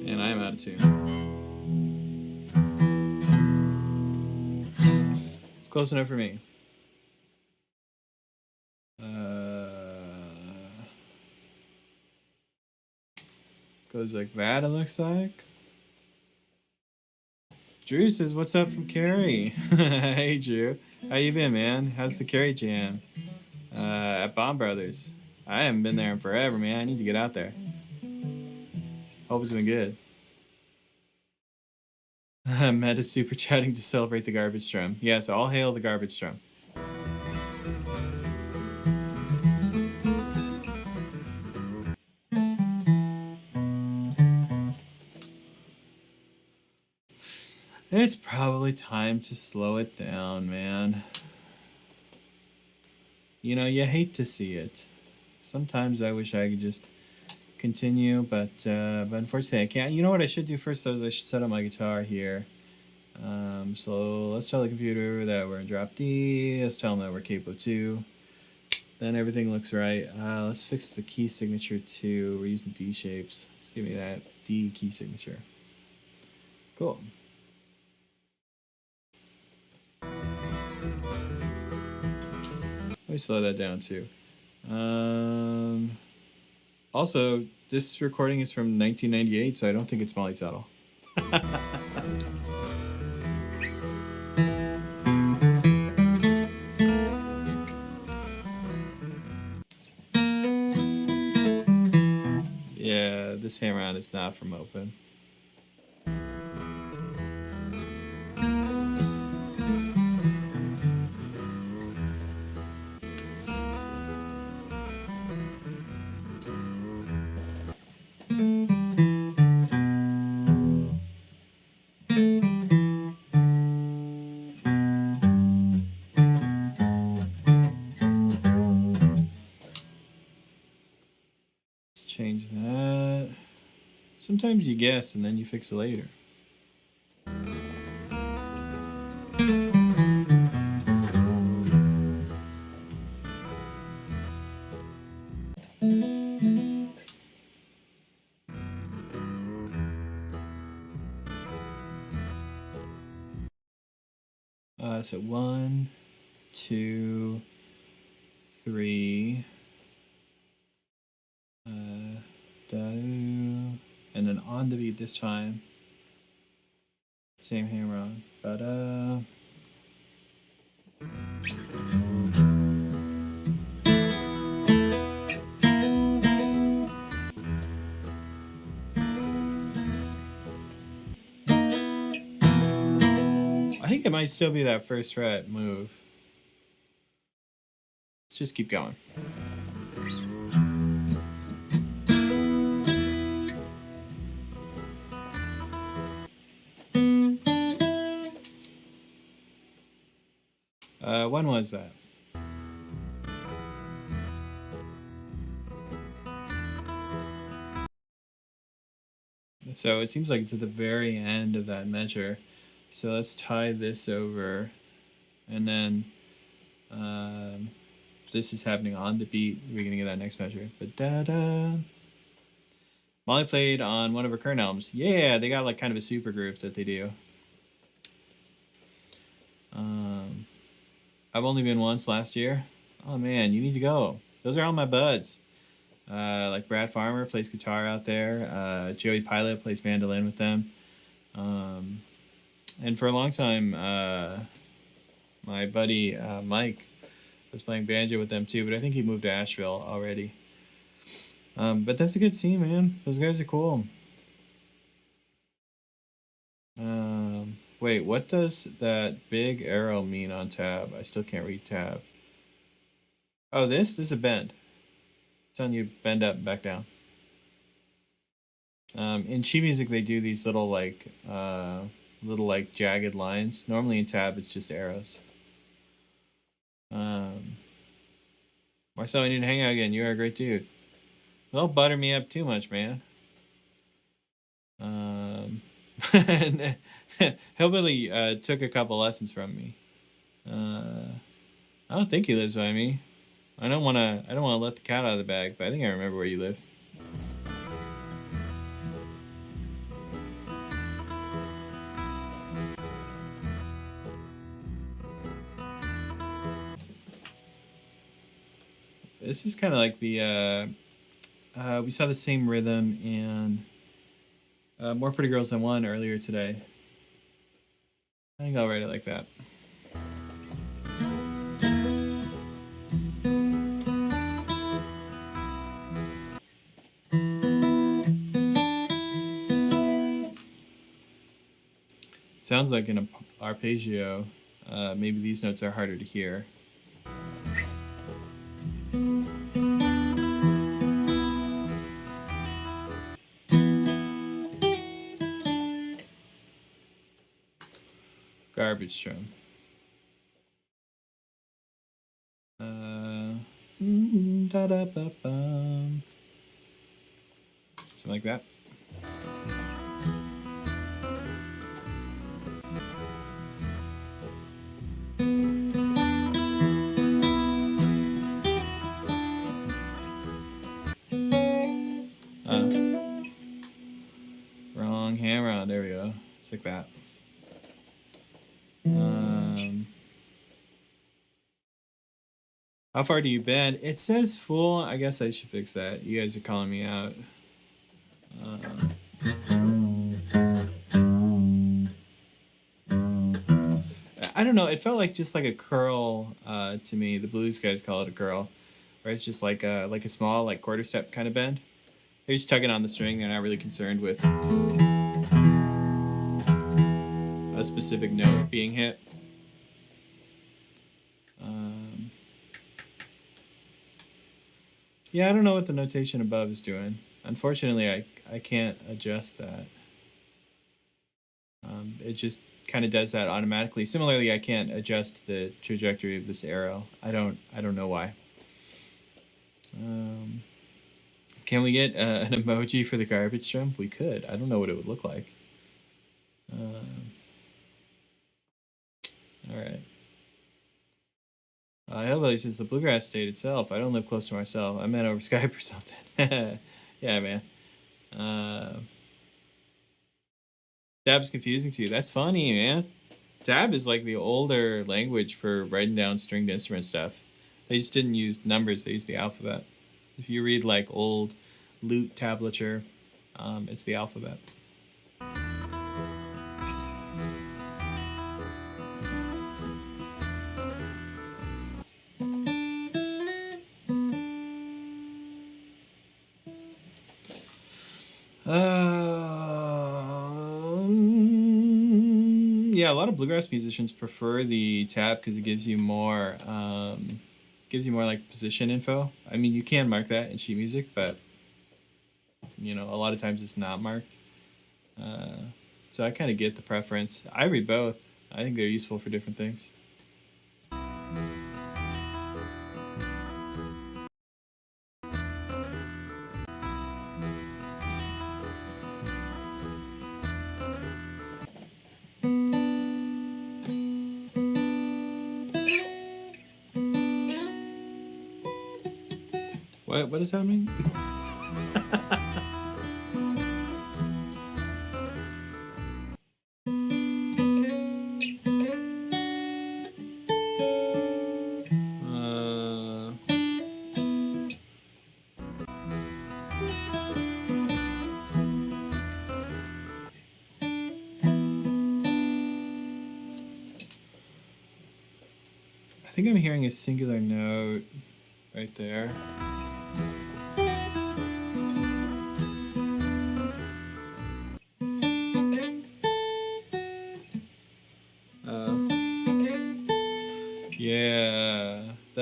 And I am out of tune. It's close enough for me. Goes like that, it looks like. Drew says, what's up from Cary? Hey, Drew. How you been, man? How's the Cary jam? At Bomb Brothers. I haven't been there in forever, man. I need to get out there. Hope it's been good. Meta super chatting to celebrate the garbage drum. Yeah, so all hail the garbage drum. It's probably time to slow it down, man. You know, you hate to see it. Sometimes I wish I could just continue, but unfortunately I can't. You know what I should do first, though, is I should set up my guitar here. So let's tell the computer that we're in drop D. Let's tell them that we're capo 2. Then everything looks right. Let's fix the key signature too. We're using D shapes. Let's give me that D key signature. Cool. Let me slow that down too. Also, this recording is from 1998, so I don't think it's multi-tuttle. Yeah, this hammer-on is not from Open. Change that. Sometimes you guess and then you fix it later. So 1, 2, 3. And then on the beat this time. Same hammer on. Ba-da. I think it might still be that first fret move. Let's just keep going. When was that? So it seems like it's at the very end of that measure. So let's tie this over, and then this is happening on the beat, beginning of that next measure. But da-da. Molly played on one of her current albums. Yeah, they got like kind of a super group that they do. I've only been once last year. Oh man, you need to go. Those are all my buds. Like Brad Farmer plays guitar out there. Joey Pilot plays mandolin with them. And for a long time, my buddy Mike was playing banjo with them too, but I think he moved to Asheville already. But that's a good scene, man. Those guys are cool. Wait, what does that big arrow mean on tab? I still can't read tab. Oh, this is a bend. It's telling you bend up and back down. In sheet music, they do these little like jagged lines. Normally in tab, it's just arrows. Marcel, we need to hang out again. You are a great dude. Don't butter me up too much, man. Hillbilly took a couple lessons from me. I don't think he lives by me. I don't want to let the cat out of the bag, but I think I remember where you live. This is kind of like the we saw the same rhythm in More Pretty Girls Than One earlier today. I think I'll write it like that. It sounds like an arpeggio. Maybe these notes are harder to hear. Garbage Strum. Da-da-ba-bum. Something like that. Wrong hammer on. There we go. It's like that. How far do you bend? It says full. I guess I should fix that. You guys are calling me out. I don't know. It felt like just like a curl to me. The blues guys call it a curl, where it's just like a small like quarter step kind of bend. They're just tugging on the string. They're not really concerned with a specific note being hit. Yeah, I don't know what the notation above is doing. Unfortunately, I can't adjust that. It just kind of does that automatically. Similarly, I can't adjust the trajectory of this arrow. I don't know why. Can we get an emoji for the garbage strum? We could. I don't know what it would look like. All right. Hillbilly says the Bluegrass state itself. I don't live close to myself. I meant over Skype or something. Yeah, man. Tab's confusing to you. That's funny, man. Tab is like the older language for writing down stringed instrument stuff. They just didn't use numbers. They used the alphabet. If you read like old lute tablature, it's the alphabet. Yeah, a lot of bluegrass musicians prefer the tab because it gives you more like position info. I mean, you can mark that in sheet music, but you know, a lot of times it's not marked. So I kind of get the preference. I read both. I think they're useful for different things. What does that mean? I think I'm hearing a singular note right there.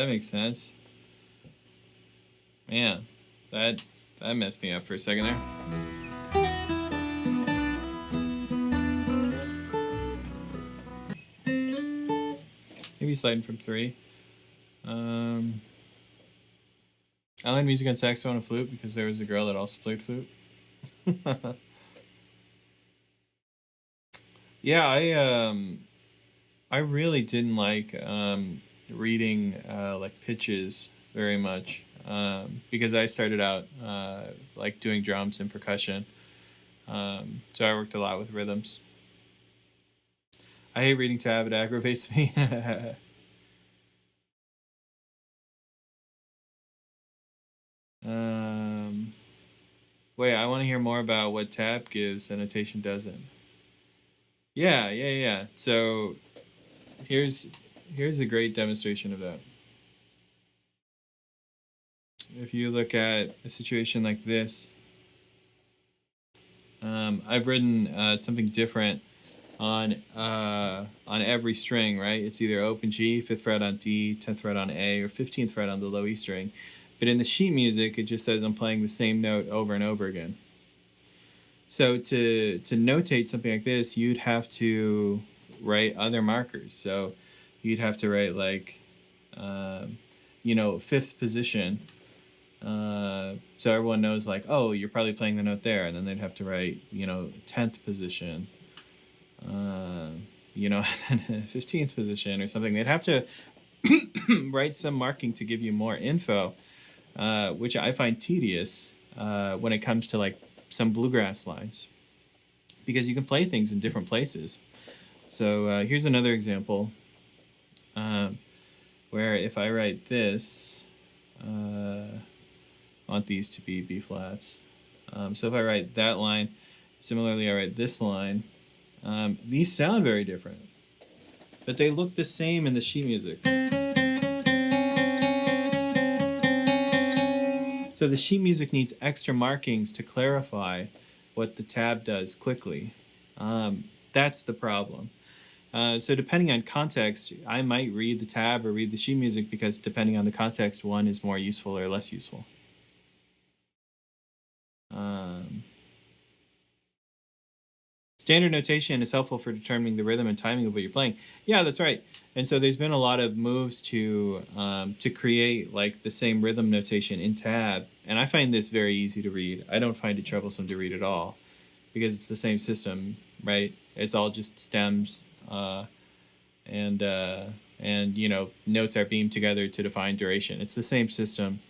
that makes sense. Man, that messed me up for a second there. Maybe sliding from 3. I learned music on saxophone and flute because there was a girl that also played flute. Yeah, I really didn't like reading like pitches very much because I started out like doing drums and percussion. So I worked a lot with rhythms. I hate reading tab, it aggravates me. Wait, I want to hear more about what tab gives and notation doesn't. Yeah. So here's a great demonstration of that. If you look at a situation like this, I've written something different on every string, right? It's either open G, 5th fret on D, 10th fret on A, or 15th fret on the low E string. But in the sheet music, it just says I'm playing the same note over and over again. So to notate something like this, you'd have to write other markers. So you'd have to write like, 5th position. So everyone knows like, oh, you're probably playing the note there. And then they'd have to write, 10th position, 15th position or something. They'd have to write some marking to give you more info. Which I find tedious when it comes to like some bluegrass lines, because you can play things in different places. So here's another example where if I write this, I want these to be B flats. So if I write that line, similarly I write this line, these sound very different, but they look the same in the sheet music. So the sheet music needs extra markings to clarify what the tab does quickly. That's the problem. So depending on context, I might read the tab or read the sheet music because depending on the context, one is more useful or less useful. Standard notation is helpful for determining the rhythm and timing of what you're playing. Yeah, that's right. And so there's been a lot of moves to create like the same rhythm notation in tab. And I find this very easy to read. I don't find it troublesome to read at all because it's the same system, right? It's all just stems and notes are beamed together to define duration. It's the same system.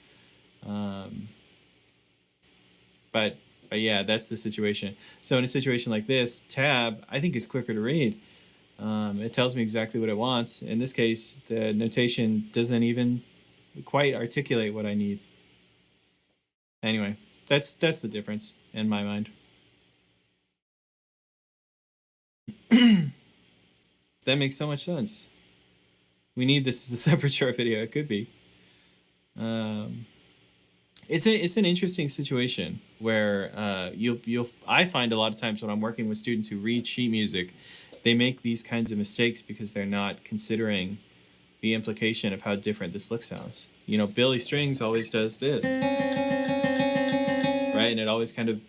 But yeah, that's the situation. So in a situation like this, tab, I think is quicker to read. It tells me exactly what it wants. In this case, the notation doesn't even quite articulate what I need. Anyway, that's the difference in my mind. That makes so much sense. We need this as a separate short video. It could be. It's an interesting situation where I find a lot of times when I'm working with students who read sheet music, they make these kinds of mistakes because they're not considering the implication of how different this lick sounds. Billy Strings always does this, right? And it always kind of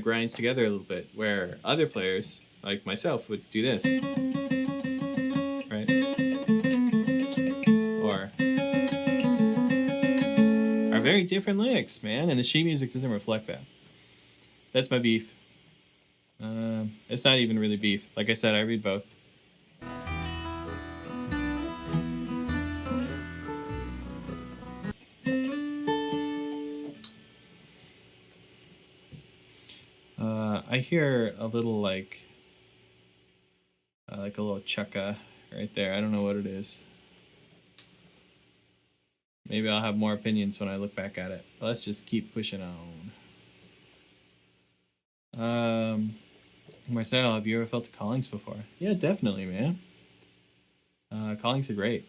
grinds together a little bit, where other players like myself would do this, right? Or are very different licks, man, and the sheet music doesn't reflect that. That's my beef. It's not even really beef. Like I said, I read both. I hear a little like a little chukka right there. I don't know what it is. Maybe I'll have more opinions when I look back at it. Let's just keep pushing on. Marcel, have you ever felt the callings before? Yeah, definitely, man. Callings are great.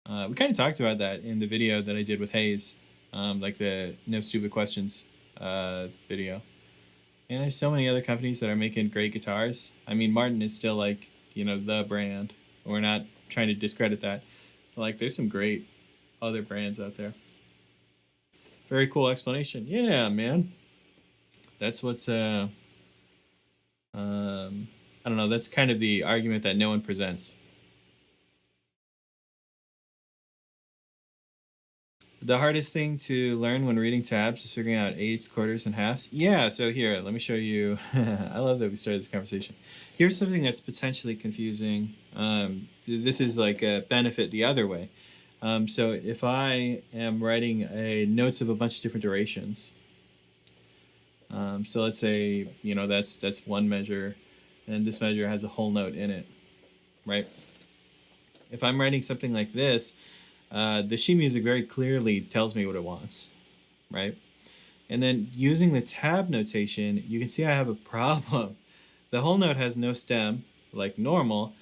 We kind of talked about that in the video that I did with Hayes, like the No Stupid Questions video. And there's so many other companies that are making great guitars. I mean, Martin is still like, the brand. We're not trying to discredit that. Like, there's some great other brands out there. Very cool explanation. Yeah, man. That's what's I don't know, that's kind of the argument that no one presents. The hardest thing to learn when reading tabs is figuring out eighths, quarters, and halves. Yeah, so here, let me show you. I love that we started this conversation. Here's something that's potentially confusing. This is like a benefit the other way. So if I am writing notes of a bunch of different durations, so let's say, you know, that's one measure, and this measure has a whole note in it, right? If I'm writing something like this, the sheet music very clearly tells me what it wants, right? And then using the tab notation, you can see I have a problem. The whole note has no stem, like normal,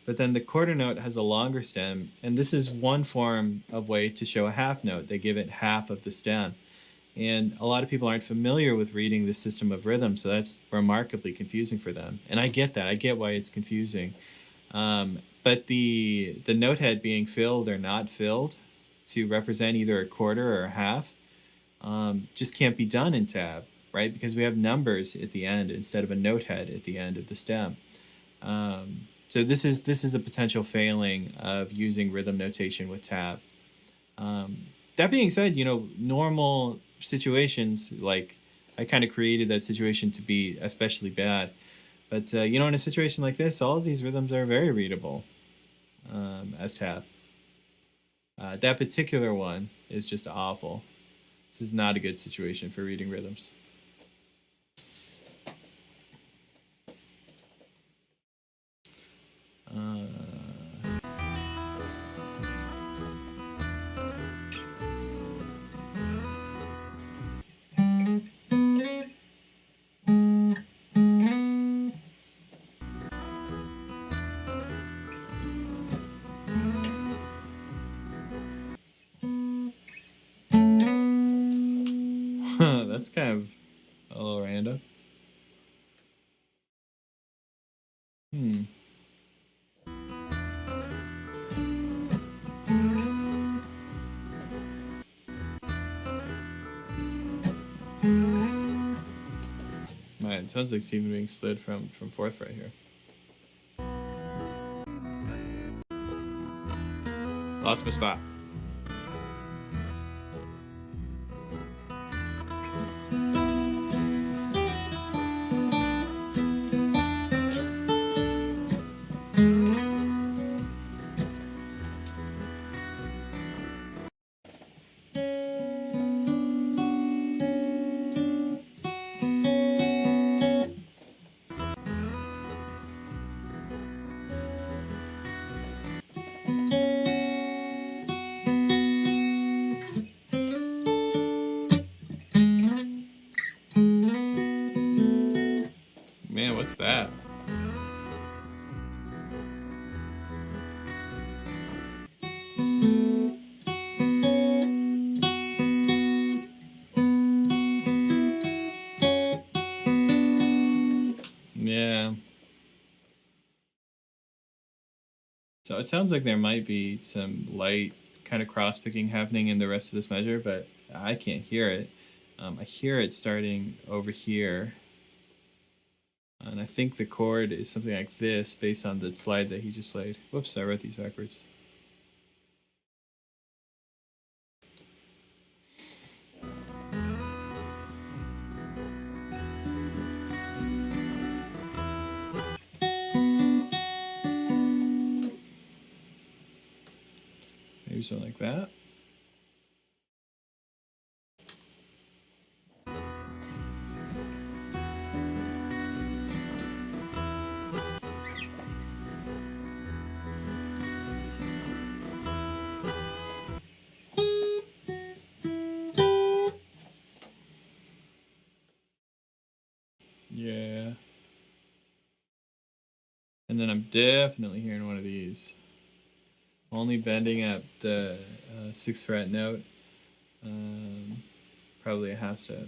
but then the quarter note has a longer stem, and this is one form of way to show a half note. They give it half of the stem. And a lot of people aren't familiar with reading the system of rhythm, so that's remarkably confusing for them. And I get that. I get why it's confusing. But the note head being filled or not filled to represent either a quarter or a half just can't be done in tab, right? Because we have numbers at the end instead of a note head at the end of the stem. So this is a potential failing of using rhythm notation with tab. That being said, you know, normal situations, like I kind of created that situation to be especially bad. But, you know, in a situation like this, all of these rhythms are very readable as tab. That particular one is just awful. This is not a good situation for reading rhythms. That's kind of a little random. Man, it sounds like it's even being slid from fourth fret here. Lost my spot. Man, what's that? Yeah. So it sounds like there might be some light kind of cross-picking happening in the rest of this measure, but I can't hear it. I hear it starting over here. And I think the chord is something like this based on the slide that he just played. Whoops, I wrote these backwards. Maybe something like that. Yeah. And then I'm definitely hearing one of these. Only bending at the 6th fret note. Probably a half step.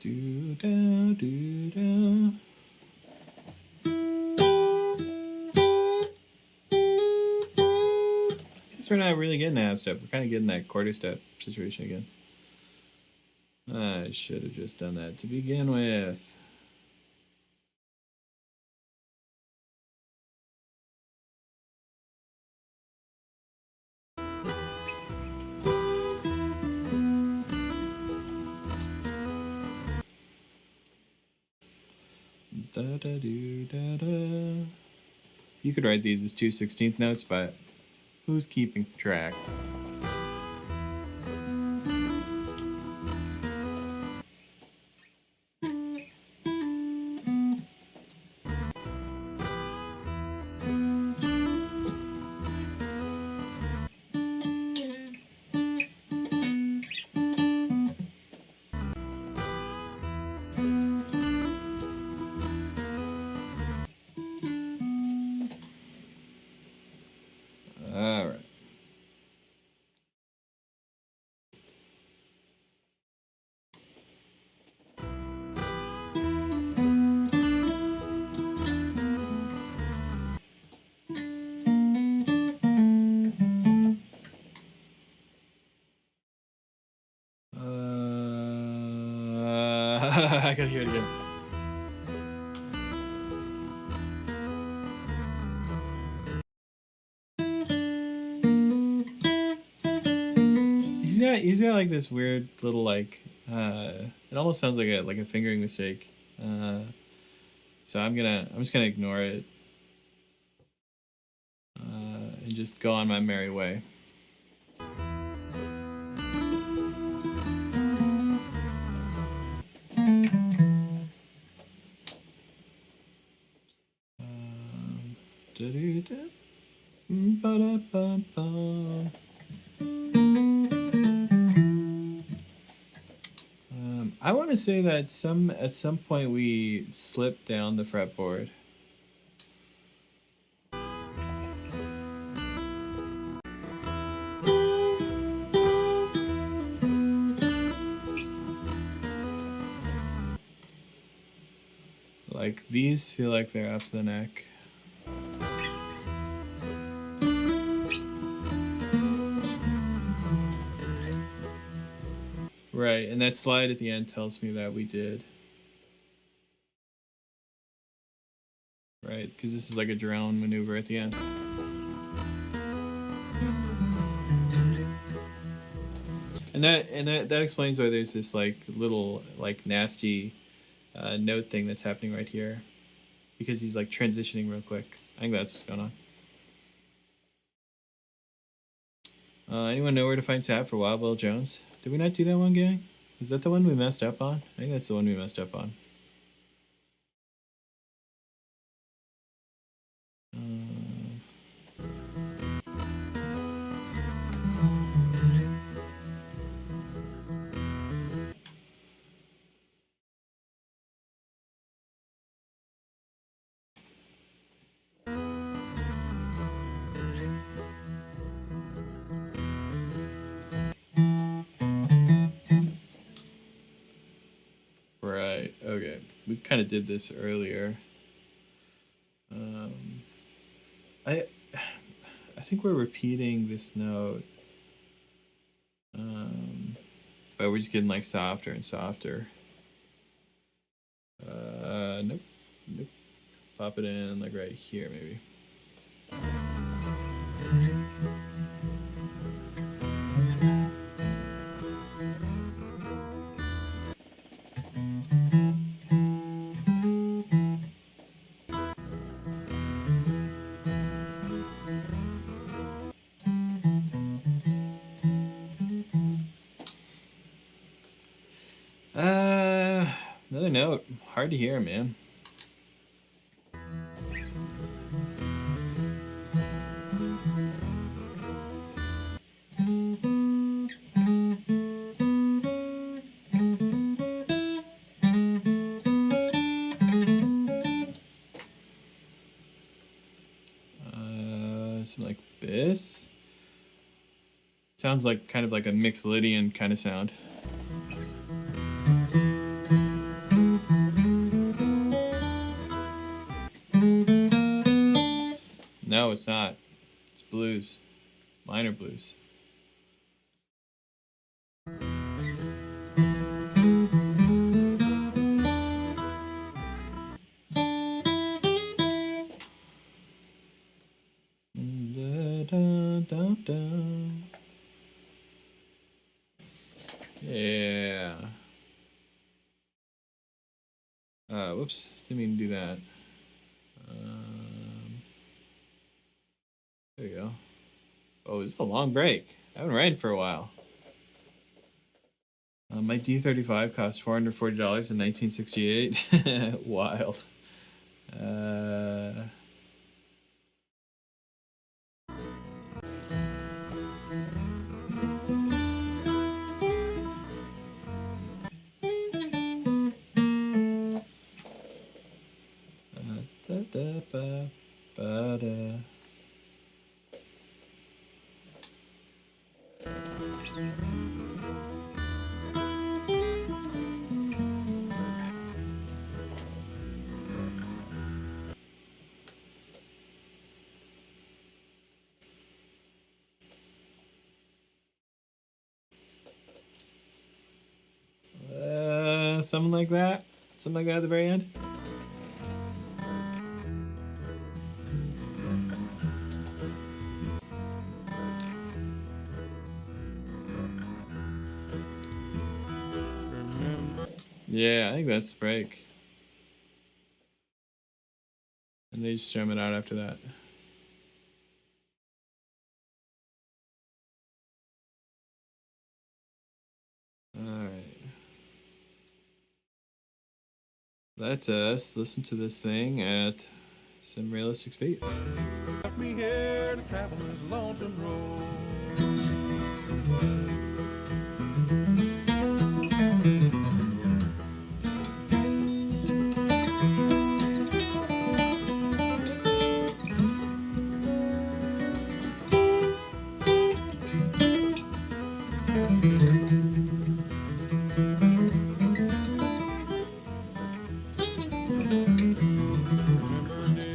Do da do da. I guess we're not really getting half step. We're kind of getting that quarter step situation again. I should have just done that to begin with. Da da do da da. You could write these as 2/16 notes, but who's keeping track? All right. I gotta hear it again. He's got like this weird little like it almost sounds like a fingering mistake. So I'm just gonna ignore it and just go on my merry way. I want to say that at some point we slipped down the fretboard. Like these feel like they're up to the neck. Right, and that slide at the end tells me that we did. Right, because this is like a drone maneuver at the end. And that explains why there's this like little like nasty note thing that's happening right here, because he's like transitioning real quick. I think that's what's going on. Anyone know where to find tab for Wild Bill Jones? Did we not do that one, gang? Is that the one we messed up on? I think that's the one we messed up on. Right, okay. We kind of did this earlier. I think we're repeating this note. But we're just getting like softer and softer. Nope. Pop it in like right here maybe. Another note. Hard to hear, man. Something like this. Sounds like kind of like a mixed Lydian kind of sound. it's not. It's blues. Minor blues. Yeah. Whoops. Didn't mean to do that. There you go. Oh, this is a long break. I haven't read for a while. My D35 cost $440 in 1968. Wild. Something like that. Something like that at the very end. Yeah, I think that's the break. And they just strum it out after that. Alright. Let us listen to this thing at some realistic speed. Left me here to travel this lonesome road.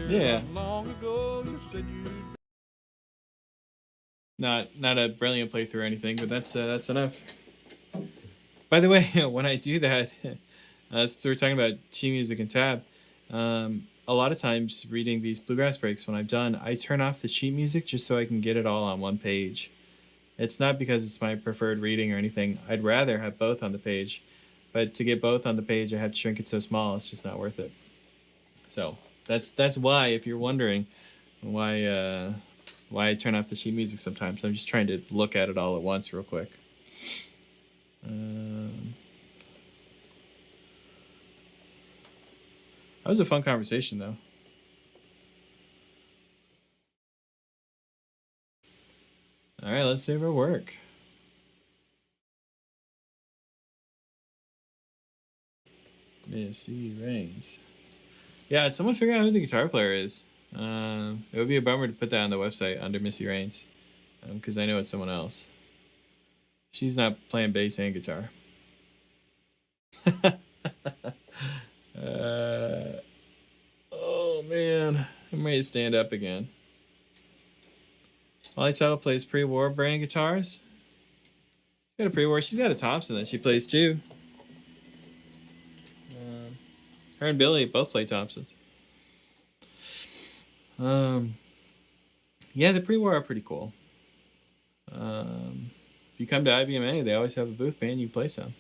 Yeah. Long ago you said you'd Not a brilliant playthrough or anything, but that's enough. By the way, when I do that, since we're talking about sheet music and tab, a lot of times reading these bluegrass breaks, when I'm done, I turn off the sheet music just so I can get it all on one page. It's not because it's my preferred reading or anything. I'd rather have both on the page, but to get both on the page, I have to shrink it so small. It's just not worth it. So that's why, if you're wondering why I turn off the sheet music sometimes, I'm just trying to look at it all at once real quick. That was a fun conversation, though. All right, let's save our work. Missy Raines. Yeah, someone figure out who the guitar player is. It would be a bummer to put that on the website under Missy Raines, because I know it's someone else. She's not playing bass and guitar. Oh man, I'm ready to stand up again. Lights plays pre-war brand guitars. She's got a pre-war. She's got a Thompson that she plays too. Her and Billy both play Thompson. Yeah, the pre-war are pretty cool. If you come to IBMA, they always have a booth band. You play some.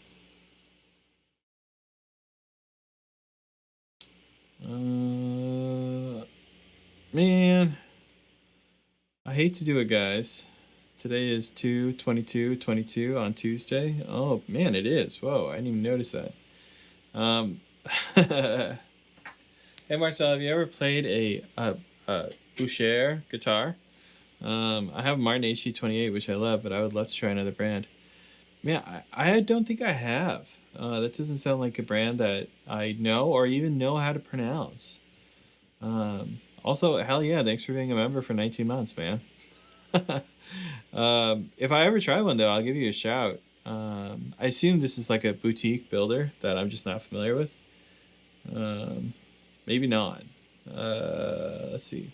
Man, I hate to do it, guys. Today is 2/22/22 on Tuesday. Oh man, it is. Whoa, I didn't even notice that. Hey Marcel, have you ever played a Boucher guitar? I have a Martin HG28, which I love, but I would love to try another brand. Man, I don't think I have. That doesn't sound like a brand that I know or even know how to pronounce. Also, hell yeah, thanks for being a member for 19 months, man. If I ever try one, though, I'll give you a shout. I assume this is like a boutique builder that I'm just not familiar with. Maybe not. Let's see.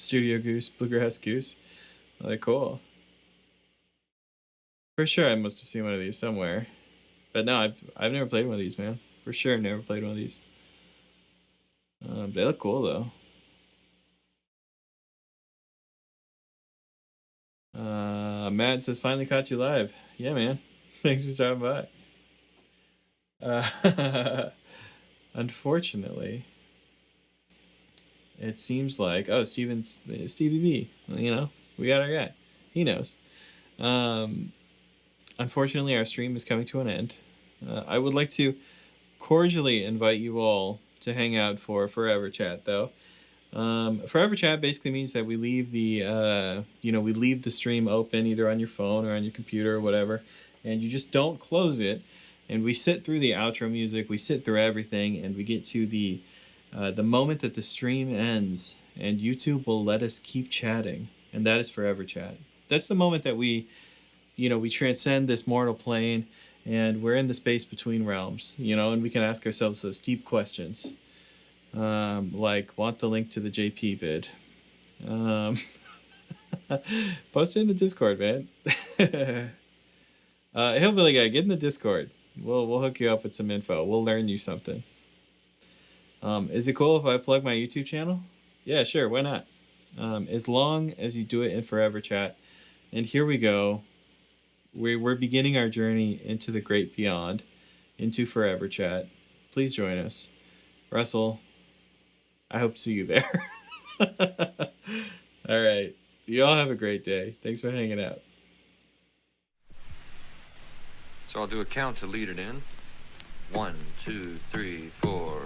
Studio Goose, Bluegrass Goose. Like, cool. For sure, I must have seen one of these somewhere. But no, I've never played one of these, man. For sure, I've never played one of these. They look cool, though. Matt says, finally caught you live. Yeah, man. Thanks for stopping by. Unfortunately, it seems like, oh, Stevie B, you know, we got our guy. He knows. Unfortunately, our stream is coming to an end. I would like to cordially invite you all to hang out for Forever Chat, though. Forever Chat basically means that we leave the we leave the stream open either on your phone or on your computer or whatever, and you just don't close it. And we sit through the outro music, we sit through everything, and we get to the moment that the stream ends, and YouTube will let us keep chatting, and that is Forever Chat. That's the moment that we transcend this mortal plane, and we're in the space between realms, and we can ask ourselves those deep questions. Like, want the link to the JP vid. Post it in the Discord, man. Hillbilly guy, get in the Discord. We'll hook you up with some info. We'll learn you something. Is it cool if I plug my YouTube channel? Yeah, sure. Why not? As long as you do it in Forever Chat. And here we go. We're beginning our journey into the great beyond, into Forever Chat. Please join us. Russell, I hope to see you there. All right. You all have a great day. Thanks for hanging out. So I'll do a count to lead it in. 1, 2, 3, 4.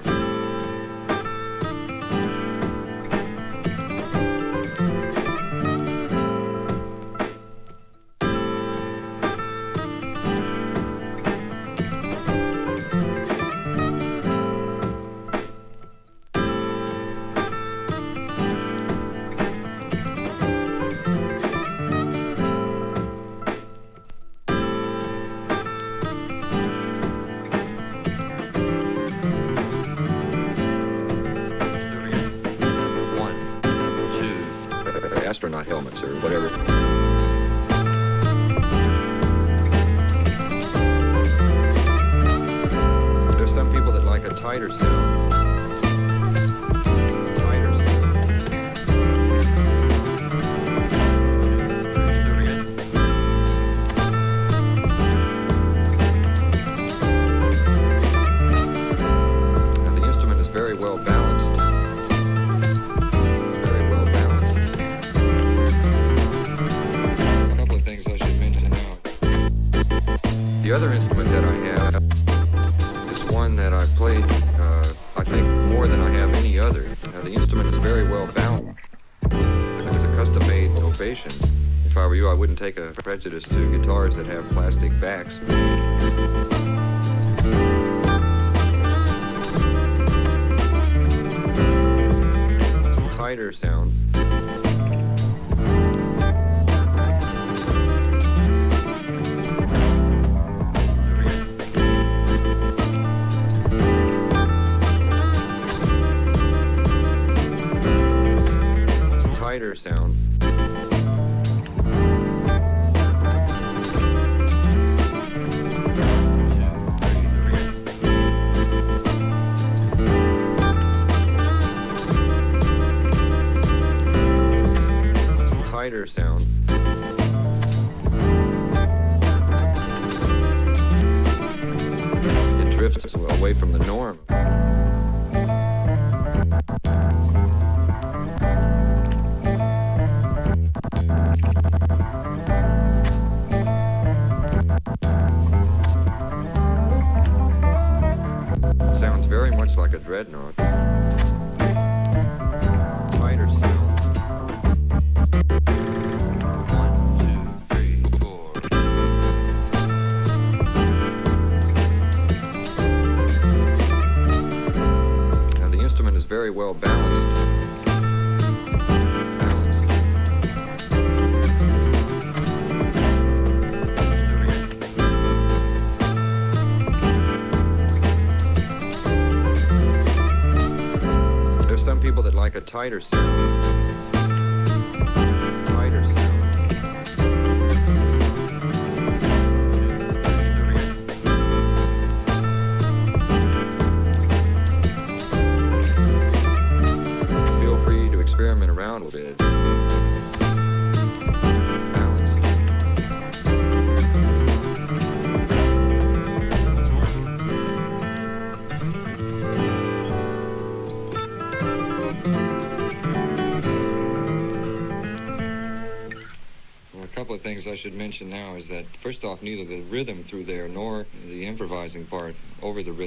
Astronaut helmets or whatever. There's some people that like a tighter sound. Tighter Now, the instrument is very well balanced. The other instrument that I have is one that I've played, I think, more than I have any other. Now, the instrument is very well balanced. It's a custom-made ovation. If I were you, I wouldn't take a prejudice to guitars that have plastic backs. Tighter sound. Tighter sound. Tighter sound. It drifts away from the norm. Sounds very much like a dreadnought. Tighter sound. 1, 2, 3, 4. Now, the instrument is very well balanced. People that like a tighter sound. A couple of things I should mention now is that, first off, neither the rhythm through there nor the improvising part over the rhythm